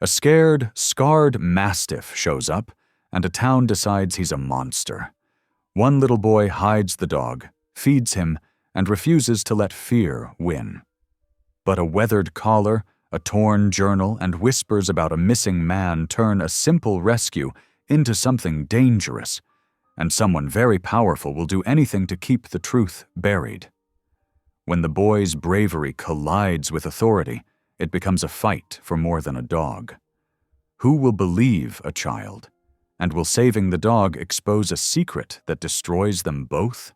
A scared, scarred mastiff shows up, and a town decides he's a monster. One little boy hides the dog, feeds him, and refuses to let fear win. But a weathered collar, a torn journal, and whispers about a missing man turn a simple rescue into something dangerous, and someone very powerful will do anything to keep the truth buried. When the boy's bravery collides with authority, it becomes a fight for more than a dog. Who will believe a child? And will saving the dog expose a secret that destroys them both?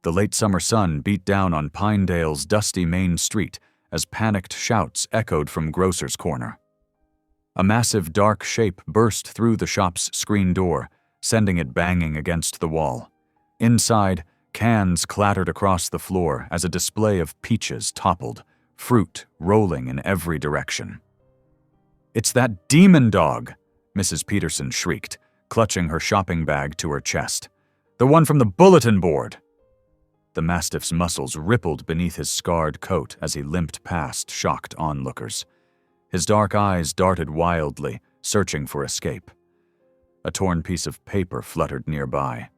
The late summer sun beat down on Pinedale's dusty main street as panicked shouts echoed from Grocer's Corner. A massive dark shape burst through the shop's screen door, sending it banging against the wall. Inside, cans clattered across the floor as a display of peaches toppled, fruit rolling in every direction. "It's that demon dog!" Mrs. Peterson shrieked, clutching her shopping bag to her chest. "The one from the bulletin board!" The mastiff's muscles rippled beneath his scarred coat as he limped past shocked onlookers. His dark eyes darted wildly, searching for escape. A torn piece of paper fluttered nearby.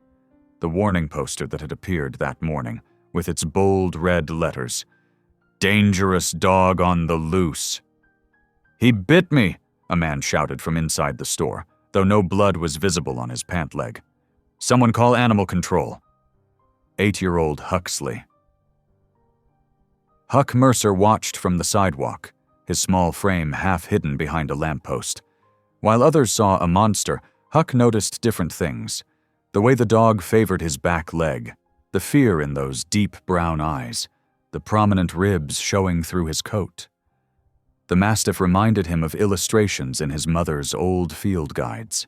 The warning poster that had appeared that morning, with its bold red letters, "Dangerous dog on the loose." "He bit me!" a man shouted from inside the store, though no blood was visible on his pant leg. "Someone call animal control." 8-year-old Huxley. Huck Mercer watched from the sidewalk, his small frame half hidden behind a lamppost. While others saw a monster, Huck noticed different things. The way the dog favored his back leg, the fear in those deep brown eyes, the prominent ribs showing through his coat. The mastiff reminded him of illustrations in his mother's old field guides,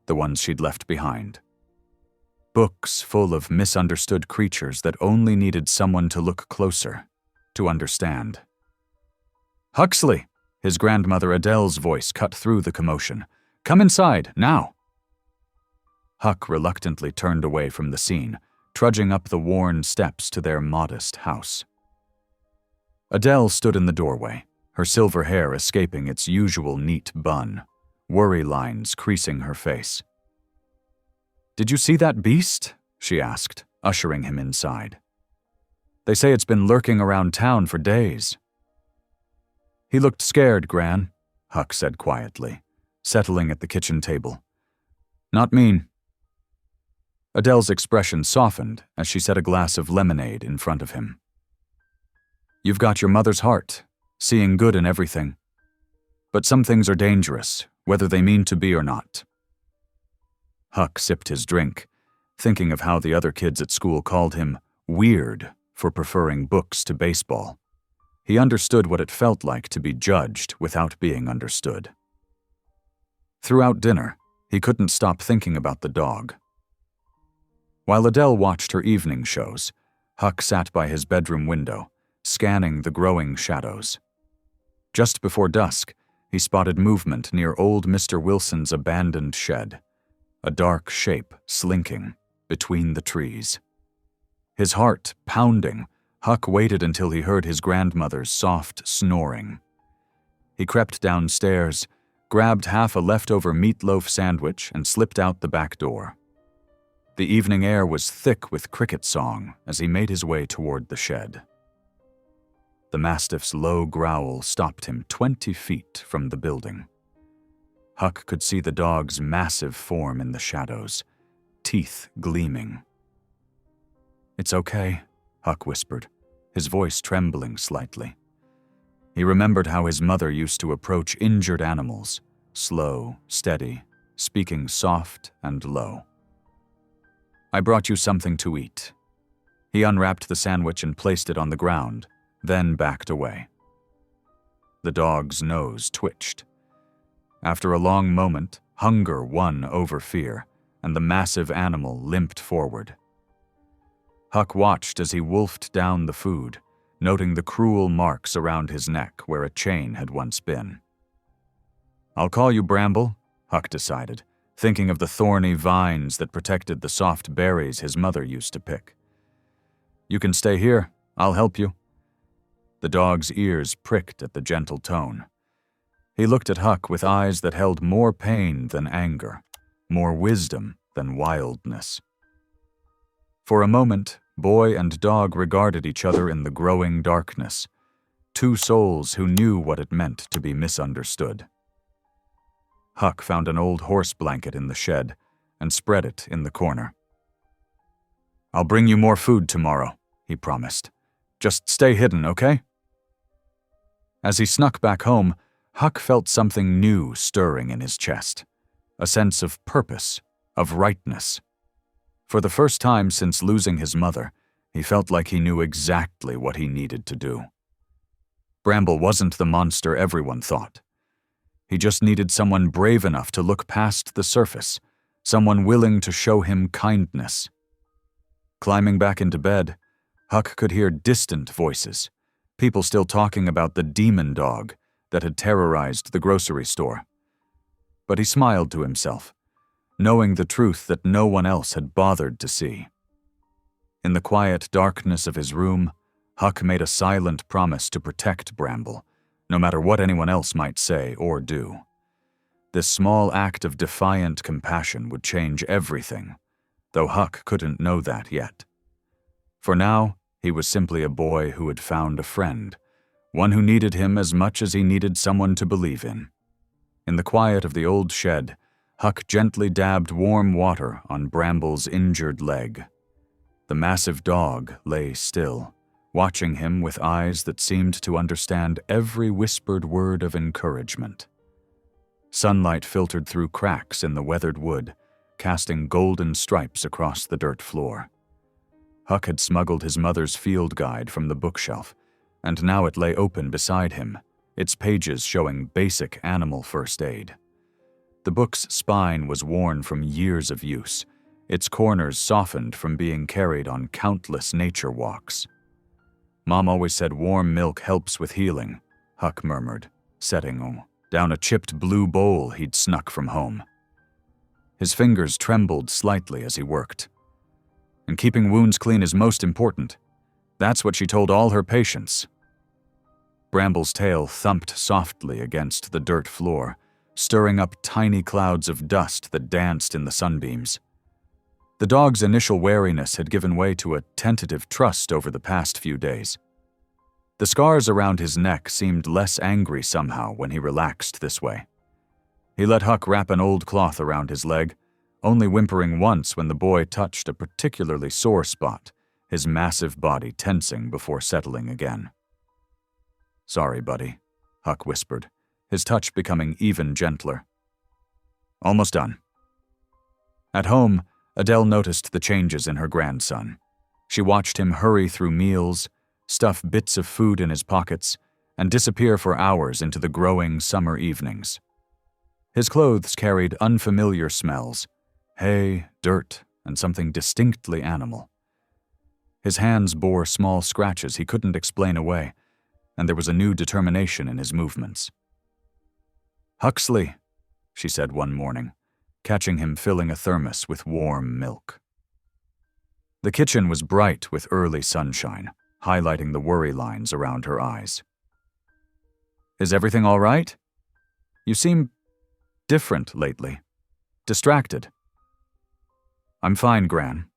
the ones she'd left behind. Books full of misunderstood creatures that only needed someone to look closer, to understand. "Huxley!" His grandmother Adele's voice cut through the commotion. "Come inside, now!" Huck reluctantly turned away from the scene, trudging up the worn steps to their modest house. Adele stood in the doorway, her silver hair escaping its usual neat bun, worry lines creasing her face. "Did you see that beast?" she asked, ushering him inside. "They say it's been lurking around town for days." "He looked scared, Gran," Huck said quietly, settling at the kitchen table. "Not mean." Adele's expression softened as she set a glass of lemonade in front of him. "You've got your mother's heart, seeing good in everything. But some things are dangerous, whether they mean to be or not." Huck sipped his drink, thinking of how the other kids at school called him weird for preferring books to baseball. He understood what it felt like to be judged without being understood. Throughout dinner, he couldn't stop thinking about the dog. While Adele watched her evening shows, Huck sat by his bedroom window, scanning the growing shadows. Just before dusk, he spotted movement near old Mr. Wilson's abandoned shed, a dark shape slinking between the trees. His heart pounding, Huck waited until he heard his grandmother's soft snoring. He crept downstairs, grabbed half a leftover meatloaf sandwich, and slipped out the back door. The evening air was thick with cricket song as he made his way toward the shed. The mastiff's low growl stopped him 20 feet from the building. Huck could see the dog's massive form in the shadows, teeth gleaming. "It's okay," Huck whispered, his voice trembling slightly. He remembered how his mother used to approach injured animals, slow, steady, speaking soft and low. "I brought you something to eat." He unwrapped the sandwich and placed it on the ground, then backed away. The dog's nose twitched. After a long moment, hunger won over fear, and the massive animal limped forward. Huck watched as he wolfed down the food, noting the cruel marks around his neck where a chain had once been. "I'll call you Bramble," Huck decided, thinking of the thorny vines that protected the soft berries his mother used to pick. "You can stay here. I'll help you." The dog's ears pricked at the gentle tone. He looked at Huck with eyes that held more pain than anger, more wisdom than wildness. For a moment, boy and dog regarded each other in the growing darkness, two souls who knew what it meant to be misunderstood. Huck found an old horse blanket in the shed and spread it in the corner. "I'll bring you more food tomorrow," he promised. "Just stay hidden, okay?" As he snuck back home, Huck felt something new stirring in his chest, a sense of purpose, of rightness. For the first time since losing his mother, he felt like he knew exactly what he needed to do. Bramble wasn't the monster everyone thought. He just needed someone brave enough to look past the surface, someone willing to show him kindness. Climbing back into bed, Huck could hear distant voices, people still talking about the demon dog that had terrorized the grocery store. But he smiled to himself, knowing the truth that no one else had bothered to see. In the quiet darkness of his room, Huck made a silent promise to protect Bramble, no matter what anyone else might say or do. This small act of defiant compassion would change everything, though Huck couldn't know that yet. For now, he was simply a boy who had found a friend, one who needed him as much as he needed someone to believe in. In the quiet of the old shed, Huck gently dabbed warm water on Bramble's injured leg. The massive dog lay still, watching him with eyes that seemed to understand every whispered word of encouragement. Sunlight filtered through cracks in the weathered wood, casting golden stripes across the dirt floor. Huck had smuggled his mother's field guide from the bookshelf, and now it lay open beside him, its pages showing basic animal first aid. The book's spine was worn from years of use, its corners softened from being carried on countless nature walks. "Mom always said warm milk helps with healing," Huck murmured, setting down a chipped blue bowl he'd snuck from home. His fingers trembled slightly as he worked. "And keeping wounds clean is most important. That's what she told all her patients." Bramble's tail thumped softly against the dirt floor, stirring up tiny clouds of dust that danced in the sunbeams. The dog's initial wariness had given way to a tentative trust over the past few days. The scars around his neck seemed less angry somehow when he relaxed this way. He let Huck wrap an old cloth around his leg, only whimpering once when the boy touched a particularly sore spot, his massive body tensing before settling again. "Sorry, buddy," Huck whispered, his touch becoming even gentler. "Almost done." At home, Adele noticed the changes in her grandson. She watched him hurry through meals, stuff bits of food in his pockets, and disappear for hours into the growing summer evenings. His clothes carried unfamiliar smells, hay, dirt, and something distinctly animal. His hands bore small scratches he couldn't explain away, and there was a new determination in his movements. "Huxley," she said one morning, catching him filling a thermos with warm milk. The kitchen was bright with early sunshine, highlighting the worry lines around her eyes. "Is everything all right? You seem different lately. Distracted." "I'm fine, Gran."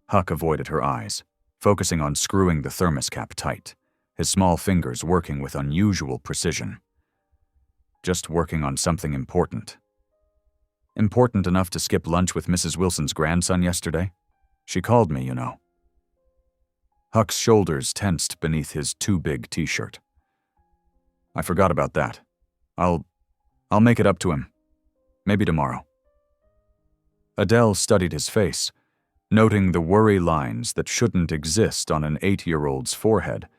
Huck avoided her eyes, focusing on screwing the thermos cap tight, his small fingers working with unusual precision. "Just working on something important." "Important enough to skip lunch with Mrs. Wilson's grandson yesterday? She called me, you know." Huck's shoulders tensed beneath his too-big t-shirt. "I forgot about that. I'll make it up to him. Maybe tomorrow." Adele studied his face, noting the worry lines that shouldn't exist on an 8-year-old's forehead,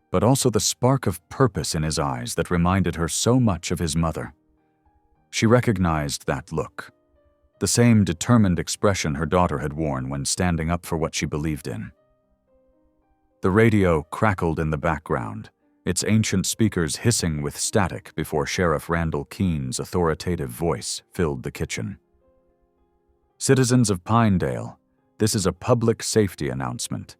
but also the spark of purpose in his eyes that reminded her so much of his mother. She recognized that look, the same determined expression her daughter had worn when standing up for what she believed in. The radio crackled in the background, its ancient speakers hissing with static before Sheriff Randall Keene's authoritative voice filled the kitchen. "Citizens of Pinedale, this is a public safety announcement.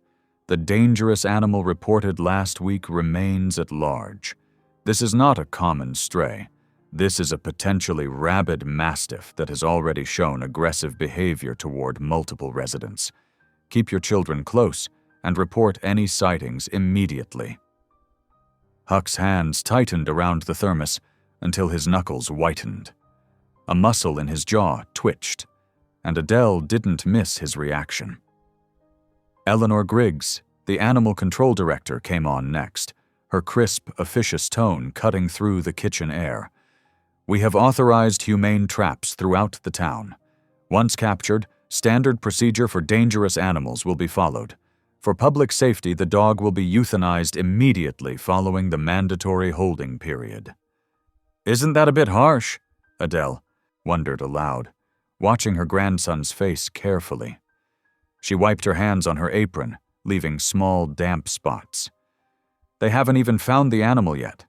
The dangerous animal reported last week remains at large. This is not a common stray. This is a potentially rabid mastiff that has already shown aggressive behavior toward multiple residents. Keep your children close and report any sightings immediately." Huck's hands tightened around the thermos until his knuckles whitened. A muscle in his jaw twitched, and Adele didn't miss his reaction. Eleanor Griggs, the animal control director, came on next, her crisp, officious tone cutting through the kitchen air. "We have authorized humane traps throughout the town. Once captured, standard procedure for dangerous animals will be followed. For public safety, the dog will be euthanized immediately following the mandatory holding period." "Isn't that a bit harsh?" Adele wondered aloud, watching her grandson's face carefully. She wiped her hands on her apron, leaving small, damp spots. "They haven't even found the animal yet."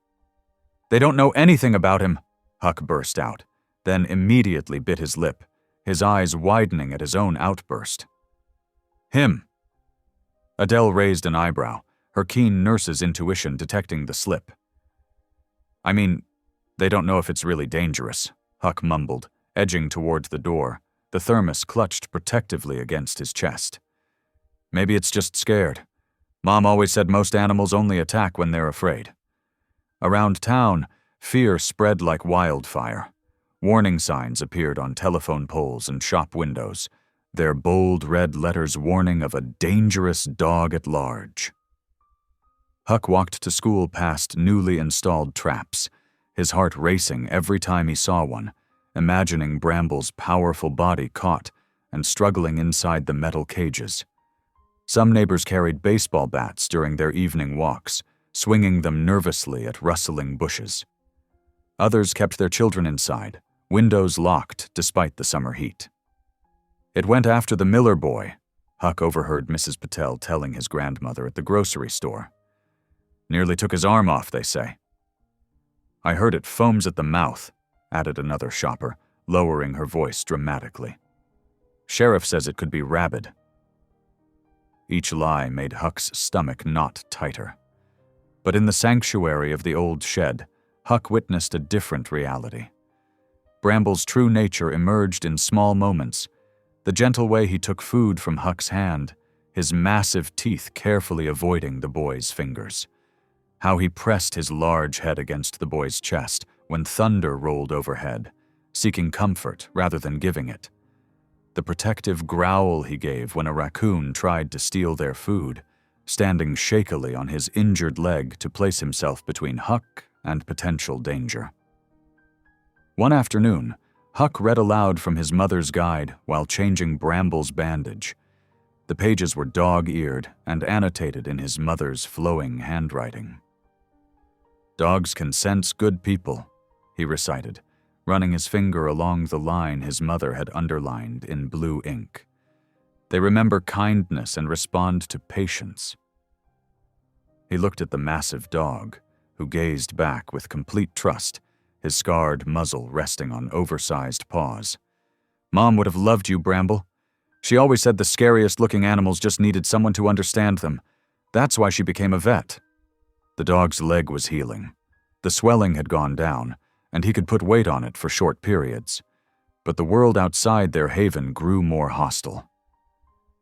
"They don't know anything about him," Huck burst out, then immediately bit his lip, his eyes widening at his own outburst. "Him." Adele raised an eyebrow, her keen nurse's intuition detecting the slip. "I mean, they don't know if it's really dangerous," Huck mumbled, edging toward the door, the thermos clutched protectively against his chest. "Maybe it's just scared. Mom always said most animals only attack when they're afraid." Around town, fear spread like wildfire. Warning signs appeared on telephone poles and shop windows, their bold red letters warning of a dangerous dog at large. Huck walked to school past newly installed traps, his heart racing every time he saw one, imagining Bramble's powerful body caught and struggling inside the metal cages. Some neighbors carried baseball bats during their evening walks, swinging them nervously at rustling bushes. Others kept their children inside, windows locked despite the summer heat. "It went after the Miller boy," Huck overheard Mrs. Patel telling his grandmother at the grocery store. "Nearly took his arm off, they say." "I heard it foams at the mouth," added another shopper, lowering her voice dramatically. "Sheriff says it could be rabid." Each lie made Huck's stomach knot tighter. But in the sanctuary of the old shed, Huck witnessed a different reality. Bramble's true nature emerged in small moments, the gentle way he took food from Huck's hand, his massive teeth carefully avoiding the boy's fingers. How he pressed his large head against the boy's chest when thunder rolled overhead, seeking comfort rather than giving it. The protective growl he gave when a raccoon tried to steal their food, standing shakily on his injured leg to place himself between Huck and potential danger. One afternoon, Huck read aloud from his mother's guide while changing Bramble's bandage. The pages were dog-eared and annotated in his mother's flowing handwriting. "Dogs can sense good people," he recited, running his finger along the line his mother had underlined in blue ink. "They remember kindness and respond to patience." He looked at the massive dog, who gazed back with complete trust, his scarred muzzle resting on oversized paws. "Mom would have loved you, Bramble. She always said the scariest-looking animals just needed someone to understand them. That's why she became a vet." The dog's leg was healing. The swelling had gone down, and he could put weight on it for short periods. But the world outside their haven grew more hostile.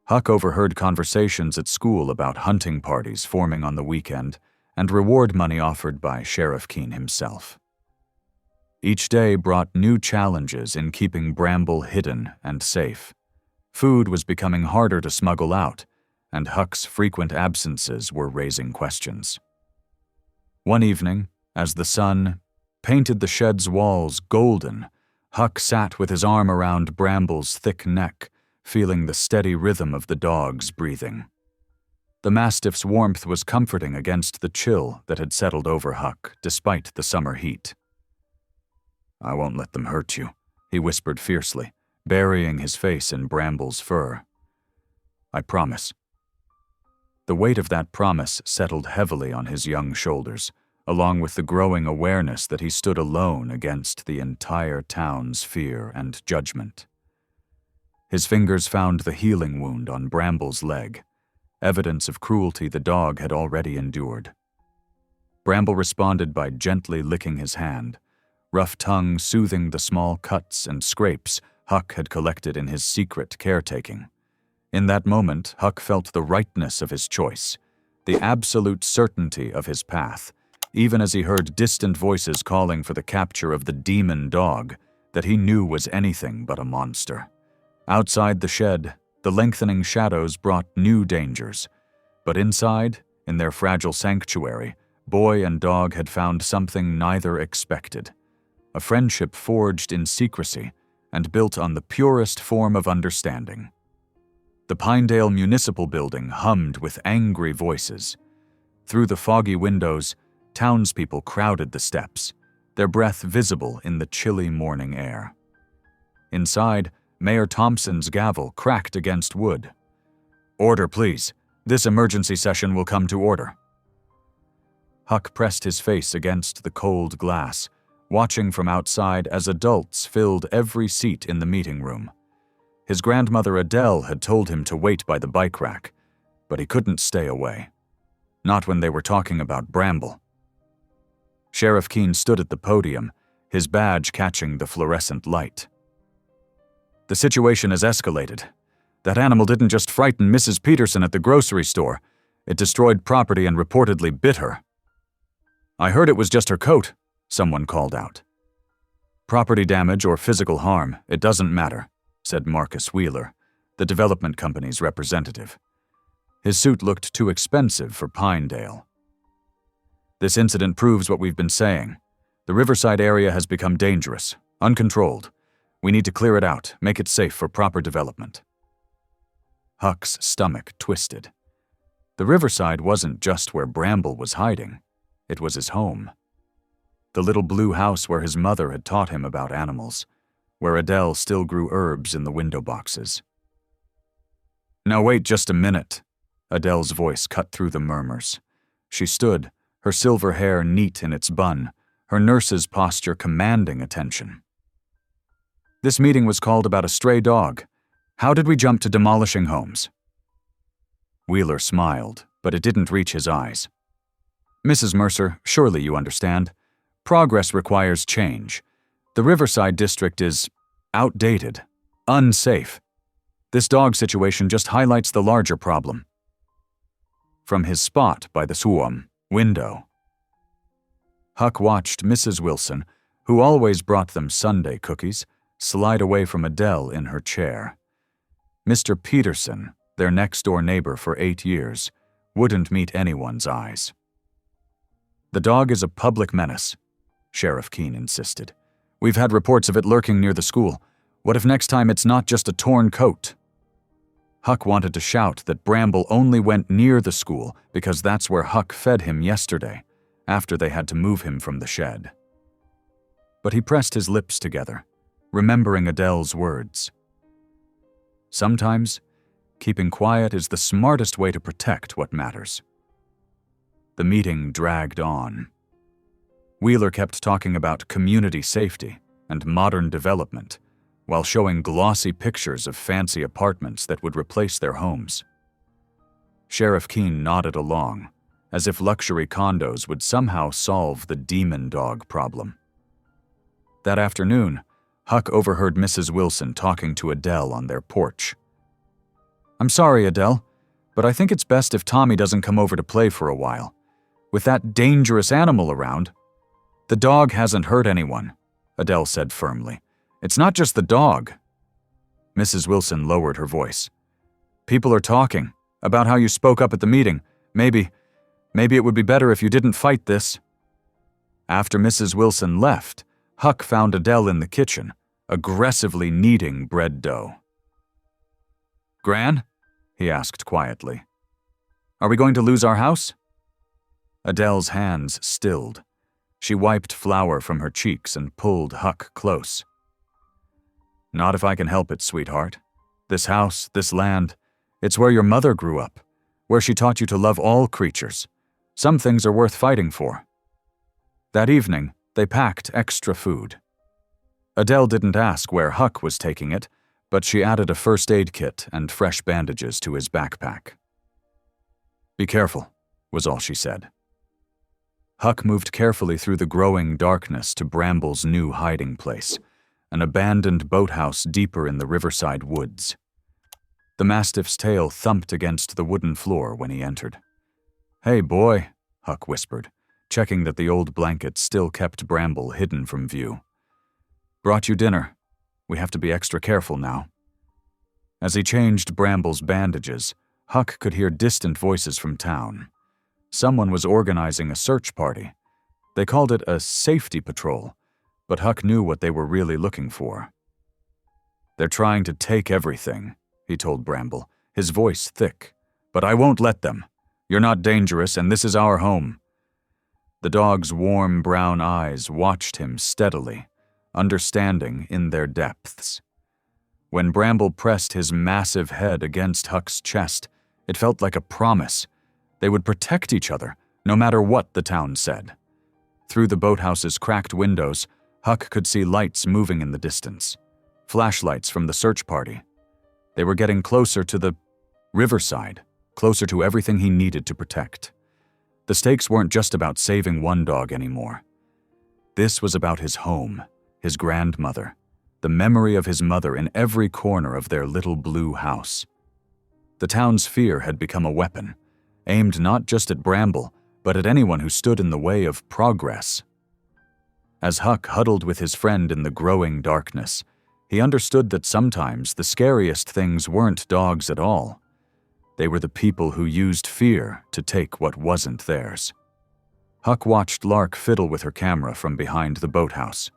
Huck overheard conversations at school about hunting parties forming on the weekend and reward money offered by Sheriff Keene himself. Each day brought new challenges in keeping Bramble hidden and safe. Food was becoming harder to smuggle out, and Huck's frequent absences were raising questions. One evening, as the sun painted the shed's walls golden, Huck sat with his arm around Bramble's thick neck, feeling the steady rhythm of the dog's breathing. The mastiff's warmth was comforting against the chill that had settled over Huck despite the summer heat. "I won't let them hurt you," he whispered fiercely, burying his face in Bramble's fur. "I promise." The weight of that promise settled heavily on his young shoulders, along with the growing awareness that he stood alone against the entire town's fear and judgment. His fingers found the healing wound on Bramble's leg, evidence of cruelty the dog had already endured. Bramble responded by gently licking his hand, rough tongue soothing the small cuts and scrapes Huck had collected in his secret caretaking. In that moment, Huck felt the rightness of his choice, the absolute certainty of his path, even as he heard distant voices calling for the capture of the demon dog that he knew was anything but a monster. Outside the shed, the lengthening shadows brought new dangers, but inside, in their fragile sanctuary, boy and dog had found something neither expected: a friendship forged in secrecy and built on the purest form of understanding. The Pinedale Municipal Building hummed with angry voices. Through the foggy windows, townspeople crowded the steps, their breath visible in the chilly morning air. Inside, Mayor Thompson's gavel cracked against wood. "Order, please. This emergency session will come to order." Huck pressed his face against the cold glass, watching from outside as adults filled every seat in the meeting room. His grandmother Adele had told him to wait by the bike rack, but he couldn't stay away. Not when they were talking about Bramble. Sheriff Keene stood at the podium, his badge catching the fluorescent light. "The situation has escalated. That animal didn't just frighten Mrs. Peterson at the grocery store, it destroyed property and reportedly bit her." "I heard it was just her coat," someone called out. "Property damage or physical harm, it doesn't matter," said Marcus Wheeler, the development company's representative. His suit looked too expensive for Pinedale. "This incident proves what we've been saying. The Riverside area has become dangerous, uncontrolled. We need to clear it out, make it safe for proper development." Huck's stomach twisted. The Riverside wasn't just where Bramble was hiding. It was his home. The little blue house where his mother had taught him about animals, where Adele still grew herbs in the window boxes. "Now wait just a minute," Adele's voice cut through the murmurs. She stood, her silver hair neat in its bun, her nurse's posture commanding attention. "This meeting was called about a stray dog. How did we jump to demolishing homes?" Wheeler smiled, but it didn't reach his eyes. "Mrs. Mercer, surely you understand. Progress requires change. The Riverside district is outdated, unsafe. This dog situation just highlights the larger problem." From his spot by the Suom window, Huck watched Mrs. Wilson, who always brought them Sunday cookies, slide away from Adele in her chair. Mr. Peterson, their next-door neighbor for 8 years, wouldn't meet anyone's eyes. "The dog is a public menace," Sheriff Keene insisted. "We've had reports of it lurking near the school. What if next time it's not just a torn coat?" Huck wanted to shout that Bramble only went near the school because that's where Huck fed him yesterday, after they had to move him from the shed. But he pressed his lips together, remembering Adele's words. Sometimes, keeping quiet is the smartest way to protect what matters. The meeting dragged on. Wheeler kept talking about community safety and modern development, while showing glossy pictures of fancy apartments that would replace their homes. Sheriff Keene nodded along, as if luxury condos would somehow solve the demon dog problem. That afternoon, Huck overheard Mrs. Wilson talking to Adele on their porch. "I'm sorry, Adele, but I think it's best if Tommy doesn't come over to play for a while. With that dangerous animal around." "The dog hasn't hurt anyone," Adele said firmly. "It's not just the dog." Mrs. Wilson lowered her voice. "People are talking about how you spoke up at the meeting. Maybe it would be better if you didn't fight this." After Mrs. Wilson left, Huck found Adele in the kitchen, aggressively kneading bread dough. "Gran?" he asked quietly. "Are we going to lose our house?" Adele's hands stilled. She wiped flour from her cheeks and pulled Huck close. "Not if I can help it, sweetheart. This house, this land, it's where your mother grew up, where she taught you to love all creatures. Some things are worth fighting for." That evening, they packed extra food. Adele didn't ask where Huck was taking it, but she added a first aid kit and fresh bandages to his backpack. "Be careful," was all she said. Huck moved carefully through the growing darkness to Bramble's new hiding place, an abandoned boathouse deeper in the riverside woods. The mastiff's tail thumped against the wooden floor when he entered. "Hey, boy," Huck whispered, checking that the old blanket still kept Bramble hidden from view. "Brought you dinner. We have to be extra careful now." As he changed Bramble's bandages, Huck could hear distant voices from town. Someone was organizing a search party. They called it a safety patrol, but Huck knew what they were really looking for. "They're trying to take everything," he told Bramble, his voice thick. "But I won't let them. You're not dangerous, and this is our home." The dog's warm brown eyes watched him steadily, understanding in their depths. When Bramble pressed his massive head against Huck's chest, it felt like a promise. They would protect each other, no matter what the town said. Through the boathouse's cracked windows, Huck could see lights moving in the distance. Flashlights from the search party. They were getting closer to the riverside, closer to everything he needed to protect. The stakes weren't just about saving one dog anymore. This was about his home, his grandmother, the memory of his mother in every corner of their little blue house. The town's fear had become a weapon, aimed not just at Bramble, but at anyone who stood in the way of progress. As Huck huddled with his friend in the growing darkness, he understood that sometimes the scariest things weren't dogs at all. They were the people who used fear to take what wasn't theirs. Huck watched Lark fiddle with her camera from behind the boathouse.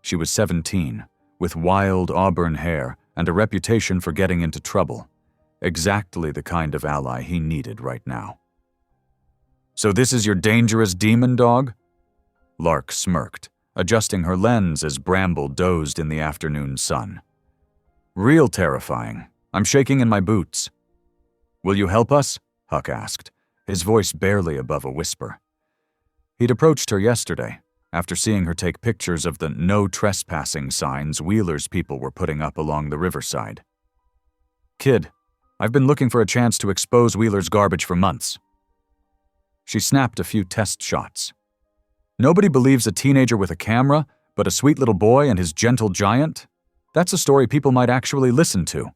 She was 17, with wild auburn hair and a reputation for getting into trouble. Exactly the kind of ally he needed right now. "So this is your dangerous demon dog?" Lark smirked, adjusting her lens as Bramble dozed in the afternoon sun. "Real terrifying. I'm shaking in my boots." "Will you help us?" Huck asked, his voice barely above a whisper. He'd approached her yesterday, after seeing her take pictures of the no trespassing signs Wheeler's people were putting up along the riverside. "Kid, I've been looking for a chance to expose Wheeler's garbage for months." She snapped a few test shots. "Nobody believes a teenager with a camera, but a sweet little boy and his gentle giant? That's a story people might actually listen to."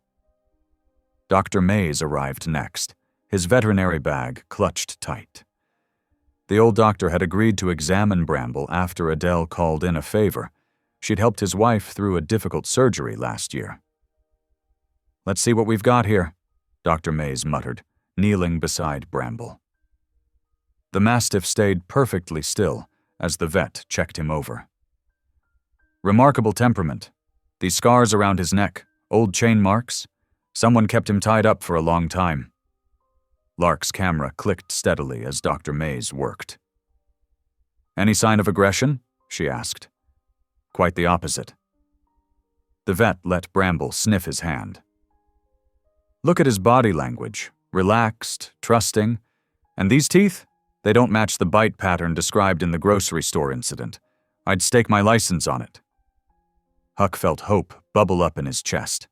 Dr. Mays arrived next, his veterinary bag clutched tight. The old doctor had agreed to examine Bramble after Adele called in a favor. She'd helped his wife through a difficult surgery last year. "Let's see what we've got here," Dr. Mays muttered, kneeling beside Bramble. The mastiff stayed perfectly still as the vet checked him over. "Remarkable temperament. These scars around his neck, old chain marks. Someone kept him tied up for a long time." Lark's camera clicked steadily as Dr. Mays worked. "Any sign of aggression?" she asked. "Quite the opposite." The vet let Bramble sniff his hand. "Look at his body language, relaxed, trusting. And these teeth? They don't match the bite pattern described in the grocery store incident. I'd stake my license on it." Huck felt hope bubble up in his chest.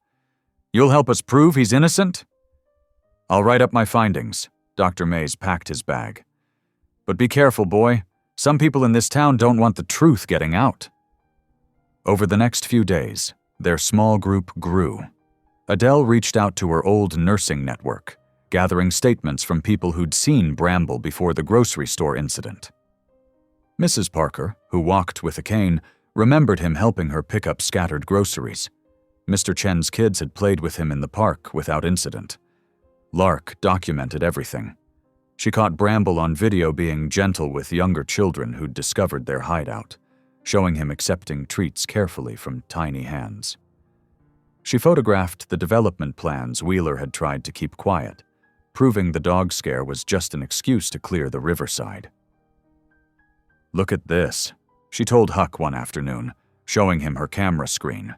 "You'll help us prove he's innocent?" "I'll write up my findings." Dr. Mays packed his bag. "But be careful, boy. Some people in this town don't want the truth getting out." Over the next few days, their small group grew. Adele reached out to her old nursing network, gathering statements from people who'd seen Bramble before the grocery store incident. Mrs. Parker, who walked with a cane, remembered him helping her pick up scattered groceries. Mr. Chen's kids had played with him in the park without incident. Lark documented everything. She caught Bramble on video being gentle with younger children who'd discovered their hideout, showing him accepting treats carefully from tiny hands. She photographed the development plans Wheeler had tried to keep quiet, proving the dog scare was just an excuse to clear the riverside. "Look at this," she told Huck one afternoon, showing him her camera screen.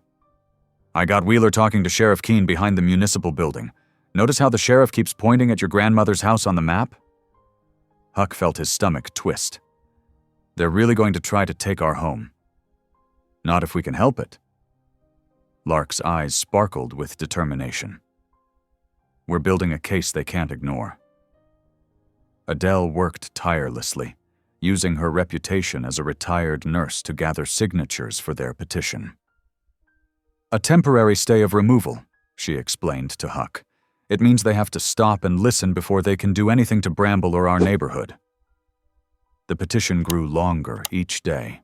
"I got Wheeler talking to Sheriff Keene behind the municipal building. Notice how the sheriff keeps pointing at your grandmother's house on the map?" Huck felt his stomach twist. "They're really going to try to take our home." "Not if we can help it." Lark's eyes sparkled with determination. "We're building a case they can't ignore." Adele worked tirelessly, using her reputation as a retired nurse to gather signatures for their petition. "A temporary stay of removal," she explained to Huck. "It means they have to stop and listen before they can do anything to Bramble or our neighborhood." The petition grew longer each day.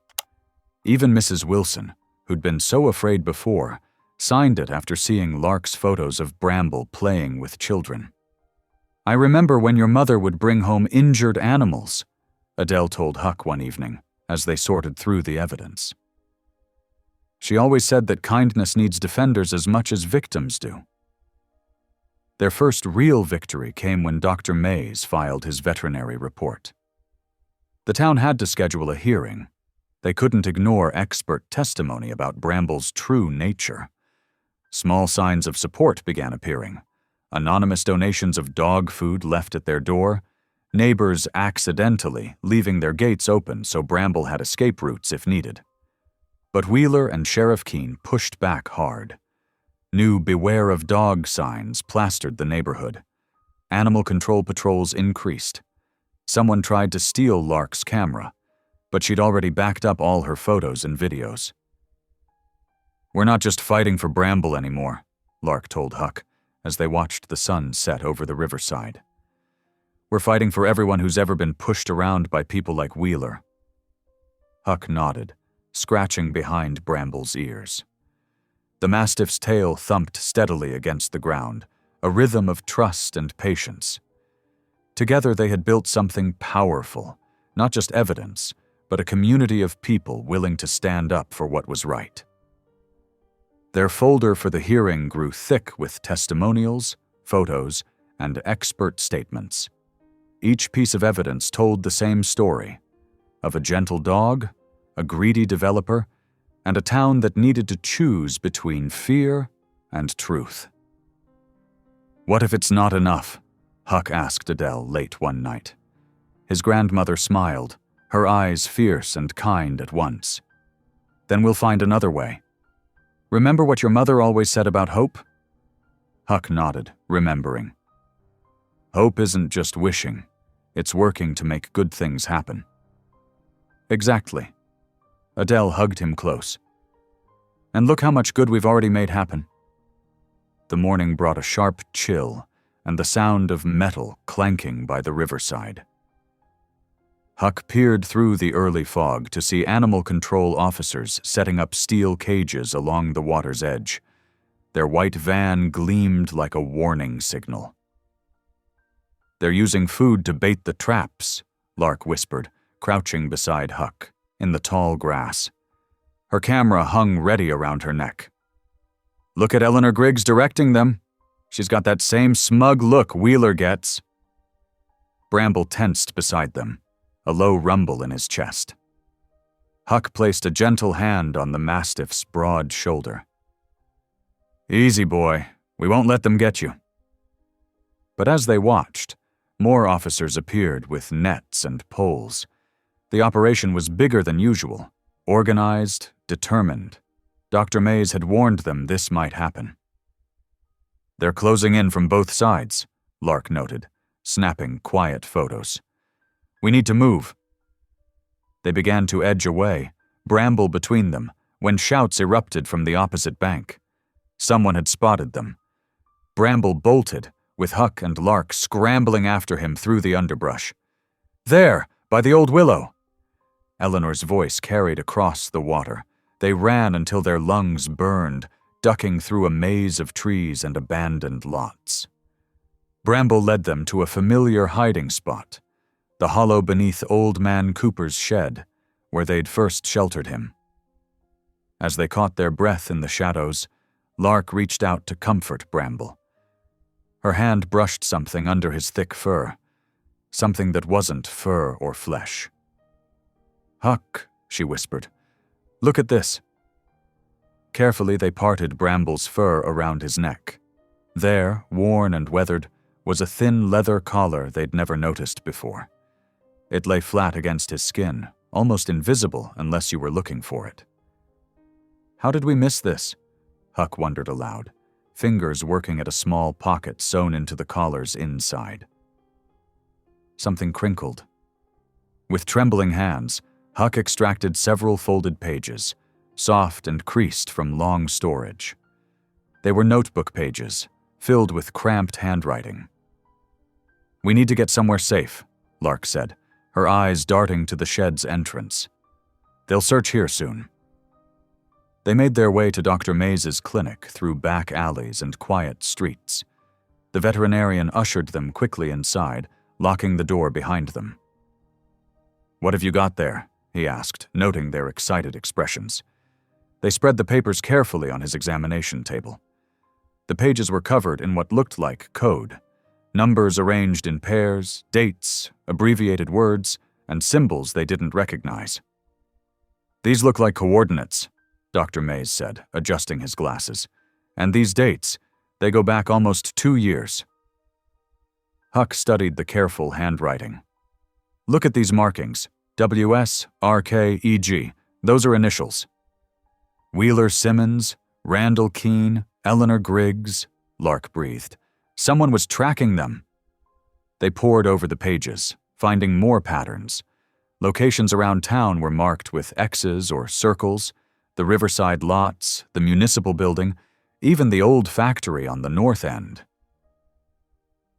Even Mrs. Wilson, who'd been so afraid before, signed it after seeing Lark's photos of Bramble playing with children. "I remember when your mother would bring home injured animals," Adele told Huck one evening as they sorted through the evidence. "She always said that kindness needs defenders as much as victims do." Their first real victory came when Dr. Mays filed his veterinary report. The town had to schedule a hearing. They couldn't ignore expert testimony about Bramble's true nature. Small signs of support began appearing. Anonymous donations of dog food left at their door, neighbors accidentally leaving their gates open so Bramble had escape routes if needed. But Wheeler and Sheriff Keene pushed back hard. New "Beware of Dog" signs plastered the neighborhood. Animal control patrols increased. Someone tried to steal Lark's camera, but she'd already backed up all her photos and videos. "We're not just fighting for Bramble anymore," Lark told Huck as they watched the sun set over the riverside. "We're fighting for everyone who's ever been pushed around by people like Wheeler." Huck nodded, scratching behind Bramble's ears. The mastiff's tail thumped steadily against the ground, a rhythm of trust and patience. Together they had built something powerful, not just evidence, but a community of people willing to stand up for what was right. Their folder for the hearing grew thick with testimonials, photos, and expert statements. Each piece of evidence told the same story, of a gentle dog, a greedy developer, and a town that needed to choose between fear and truth. "What if it's not enough?" Huck asked Adele late one night. His grandmother smiled, her eyes fierce and kind at once. "Then we'll find another way. Remember what your mother always said about hope?" Huck nodded, remembering. "Hope isn't just wishing, it's working to make good things happen." "Exactly." Adele hugged him close. "And look how much good we've already made happen." The morning brought a sharp chill and the sound of metal clanking by the riverside. Huck peered through the early fog to see animal control officers setting up steel cages along the water's edge. Their white van gleamed like a warning signal. "They're using food to bait the traps," Lark whispered, crouching beside Huck, in the tall grass. Her camera hung ready around her neck. "Look at Eleanor Griggs directing them. She's got that same smug look Wheeler gets." Bramble tensed beside them, a low rumble in his chest. Huck placed a gentle hand on the mastiff's broad shoulder. "Easy, boy. We won't let them get you." But as they watched, more officers appeared with nets and poles. The operation was bigger than usual, organized, determined. Dr. Mays had warned them this might happen. "They're closing in from both sides," Lark noted, snapping quiet photos. "We need to move." They began to edge away, Bramble between them, when shouts erupted from the opposite bank. Someone had spotted them. Bramble bolted, with Huck and Lark scrambling after him through the underbrush. "There, by the old willow!" Eleanor's voice carried across the water. They ran until their lungs burned, ducking through a maze of trees and abandoned lots. Bramble led them to a familiar hiding spot, the hollow beneath Old Man Cooper's shed, where they'd first sheltered him. As they caught their breath in the shadows, Lark reached out to comfort Bramble. Her hand brushed something under his thick fur, something that wasn't fur or flesh. "Huck," she whispered, "look at this." Carefully they parted Bramble's fur around his neck. There, worn and weathered, was a thin leather collar they'd never noticed before. It lay flat against his skin, almost invisible unless you were looking for it. "How did we miss this?" Huck wondered aloud, fingers working at a small pocket sewn into the collar's inside. Something crinkled. With trembling hands, Huck extracted several folded pages, soft and creased from long storage. They were notebook pages, filled with cramped handwriting. "We need to get somewhere safe," Lark said, her eyes darting to the shed's entrance. "They'll search here soon." They made their way to Dr. Mays's clinic through back alleys and quiet streets. The veterinarian ushered them quickly inside, locking the door behind them. "What have you got there?" he asked, noting their excited expressions. They spread the papers carefully on his examination table. The pages were covered in what looked like code, numbers arranged in pairs, dates, abbreviated words, and symbols they didn't recognize. "These look like coordinates," Dr. Mays said, adjusting his glasses. "And these dates, they go back almost 2 years." Huck studied the careful handwriting. "Look at these markings. WS, RK, EG. Those are initials." "Wheeler Simmons, Randall Keene, Eleanor Griggs," Lark breathed. Someone was tracking them. They pored over the pages, finding more patterns. Locations around town were marked with X's or circles, the riverside lots, the municipal building, even the old factory on the north end.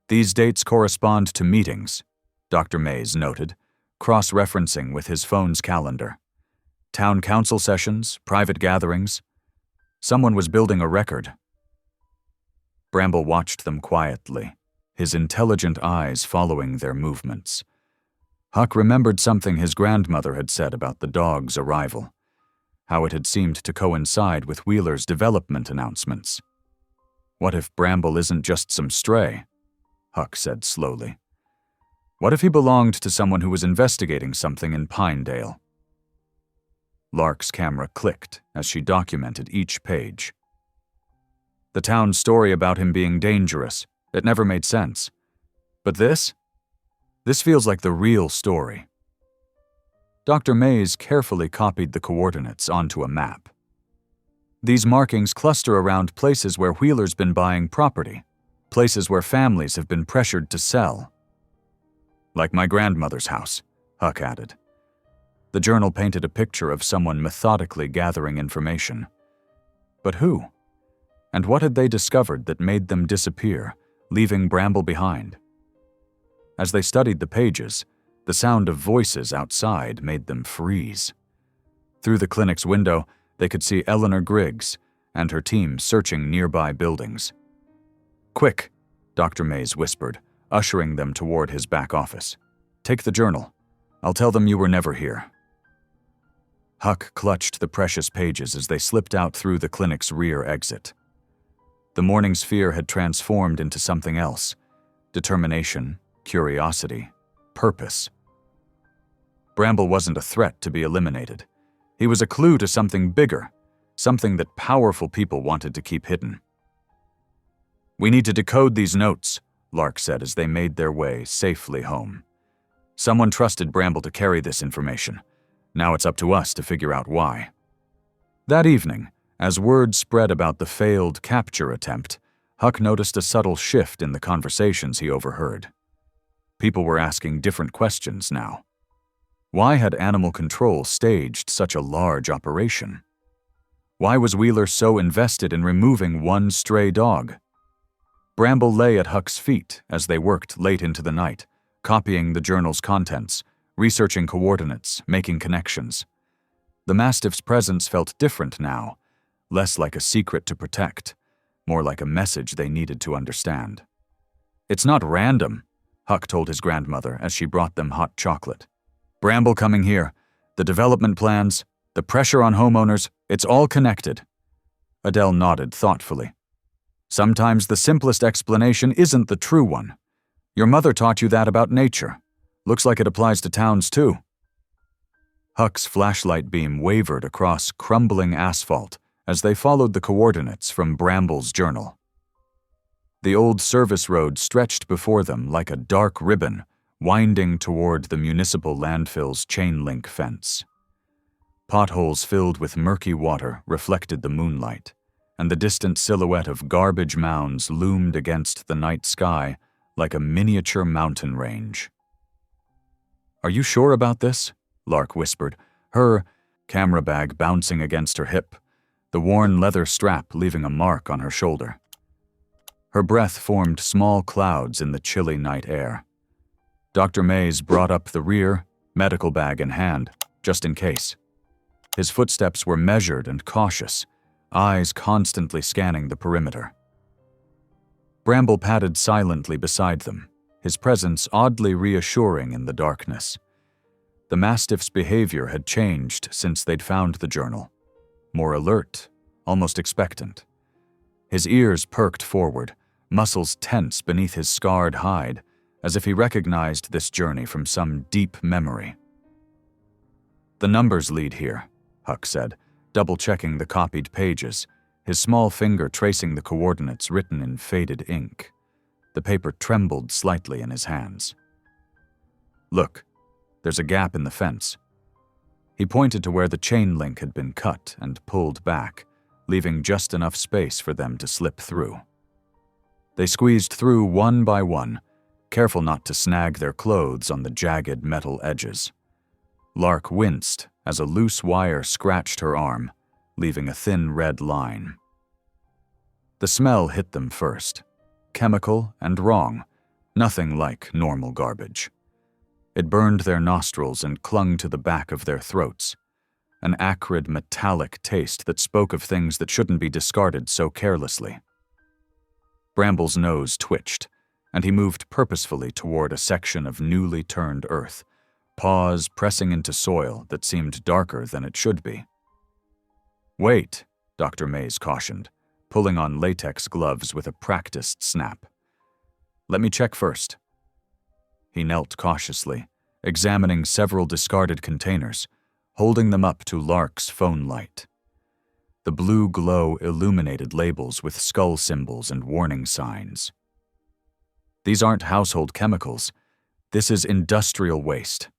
"These dates correspond to meetings," Dr. Mays noted, cross-referencing with his phone's calendar. "Town council sessions, private gatherings. Someone was building a record." Bramble watched them quietly, his intelligent eyes following their movements. Huck remembered something his grandmother had said about the dog's arrival, how it had seemed to coincide with Wheeler's development announcements. "What if Bramble isn't just some stray?" Huck said slowly. "What if he belonged to someone who was investigating something in Pinedale?" Lark's camera clicked as she documented each page. The town's story about him being dangerous, it never made sense. But this? This feels like the real story. Dr. Mays carefully copied the coordinates onto a map. These markings cluster around places where Wheeler's been buying property, places where families have been pressured to sell. "Like my grandmother's house," Huck added. The journal painted a picture of someone methodically gathering information. But who? And what had they discovered that made them disappear, leaving Bramble behind? As they studied the pages, the sound of voices outside made them freeze. Through the clinic's window, they could see Eleanor Griggs and her team searching nearby buildings. "Quick," Dr. Mays whispered, ushering them toward his back office. "Take the journal. I'll tell them you were never here." Huck clutched the precious pages as they slipped out through the clinic's rear exit. The morning's fear had transformed into something else: determination, curiosity, purpose. Bramble wasn't a threat to be eliminated. He was a clue to something bigger, something that powerful people wanted to keep hidden. "We need to decode these notes," Lark said as they made their way safely home. "Someone trusted Bramble to carry this information. Now it's up to us to figure out why." That evening, as word spread about the failed capture attempt, Huck noticed a subtle shift in the conversations he overheard. People were asking different questions now. Why had Animal Control staged such a large operation? Why was Wheeler so invested in removing one stray dog? Bramble lay at Huck's feet as they worked late into the night, copying the journal's contents, researching coordinates, making connections. The Mastiff's presence felt different now, less like a secret to protect, more like a message they needed to understand. "It's not random," Huck told his grandmother as she brought them hot chocolate. "Bramble coming here, the development plans, the pressure on homeowners, it's all connected." Adele nodded thoughtfully. "Sometimes the simplest explanation isn't the true one. Your mother taught you that about nature. Looks like it applies to towns too." Huck's flashlight beam wavered across crumbling asphalt as they followed the coordinates from Bramble's journal. The old service road stretched before them like a dark ribbon, winding toward the municipal landfill's chain-link fence. Potholes filled with murky water reflected the moonlight, and the distant silhouette of garbage mounds loomed against the night sky like a miniature mountain range. "Are you sure about this?" Lark whispered, her camera bag bouncing against her hip, the worn leather strap leaving a mark on her shoulder. Her breath formed small clouds in the chilly night air. Dr. Mays brought up the rear, medical bag in hand, just in case. His footsteps were measured and cautious, eyes constantly scanning the perimeter. Bramble padded silently beside them, his presence oddly reassuring in the darkness. The Mastiff's behavior had changed since they'd found the journal. More alert, almost expectant. His ears perked forward, muscles tense beneath his scarred hide, as if he recognized this journey from some deep memory. "The numbers lead here," Huck said, double-checking the copied pages, his small finger tracing the coordinates written in faded ink. The paper trembled slightly in his hands. "Look, there's a gap in the fence." He pointed to where the chain link had been cut and pulled back, leaving just enough space for them to slip through. They squeezed through one by one, careful not to snag their clothes on the jagged metal edges. Lark winced as a loose wire scratched her arm, leaving a thin red line. The smell hit them first. Chemical and wrong, nothing like normal garbage. It burned their nostrils and clung to the back of their throats, an acrid metallic taste that spoke of things that shouldn't be discarded so carelessly. Bramble's nose twitched, and he moved purposefully toward a section of newly turned earth, paws pressing into soil that seemed darker than it should be. "Wait," Dr. Mays cautioned, pulling on latex gloves with a practiced snap. "Let me check first." He knelt cautiously, examining several discarded containers, holding them up to Lark's phone light. The blue glow illuminated labels with skull symbols and warning signs. "These aren't household chemicals. This is industrial waste.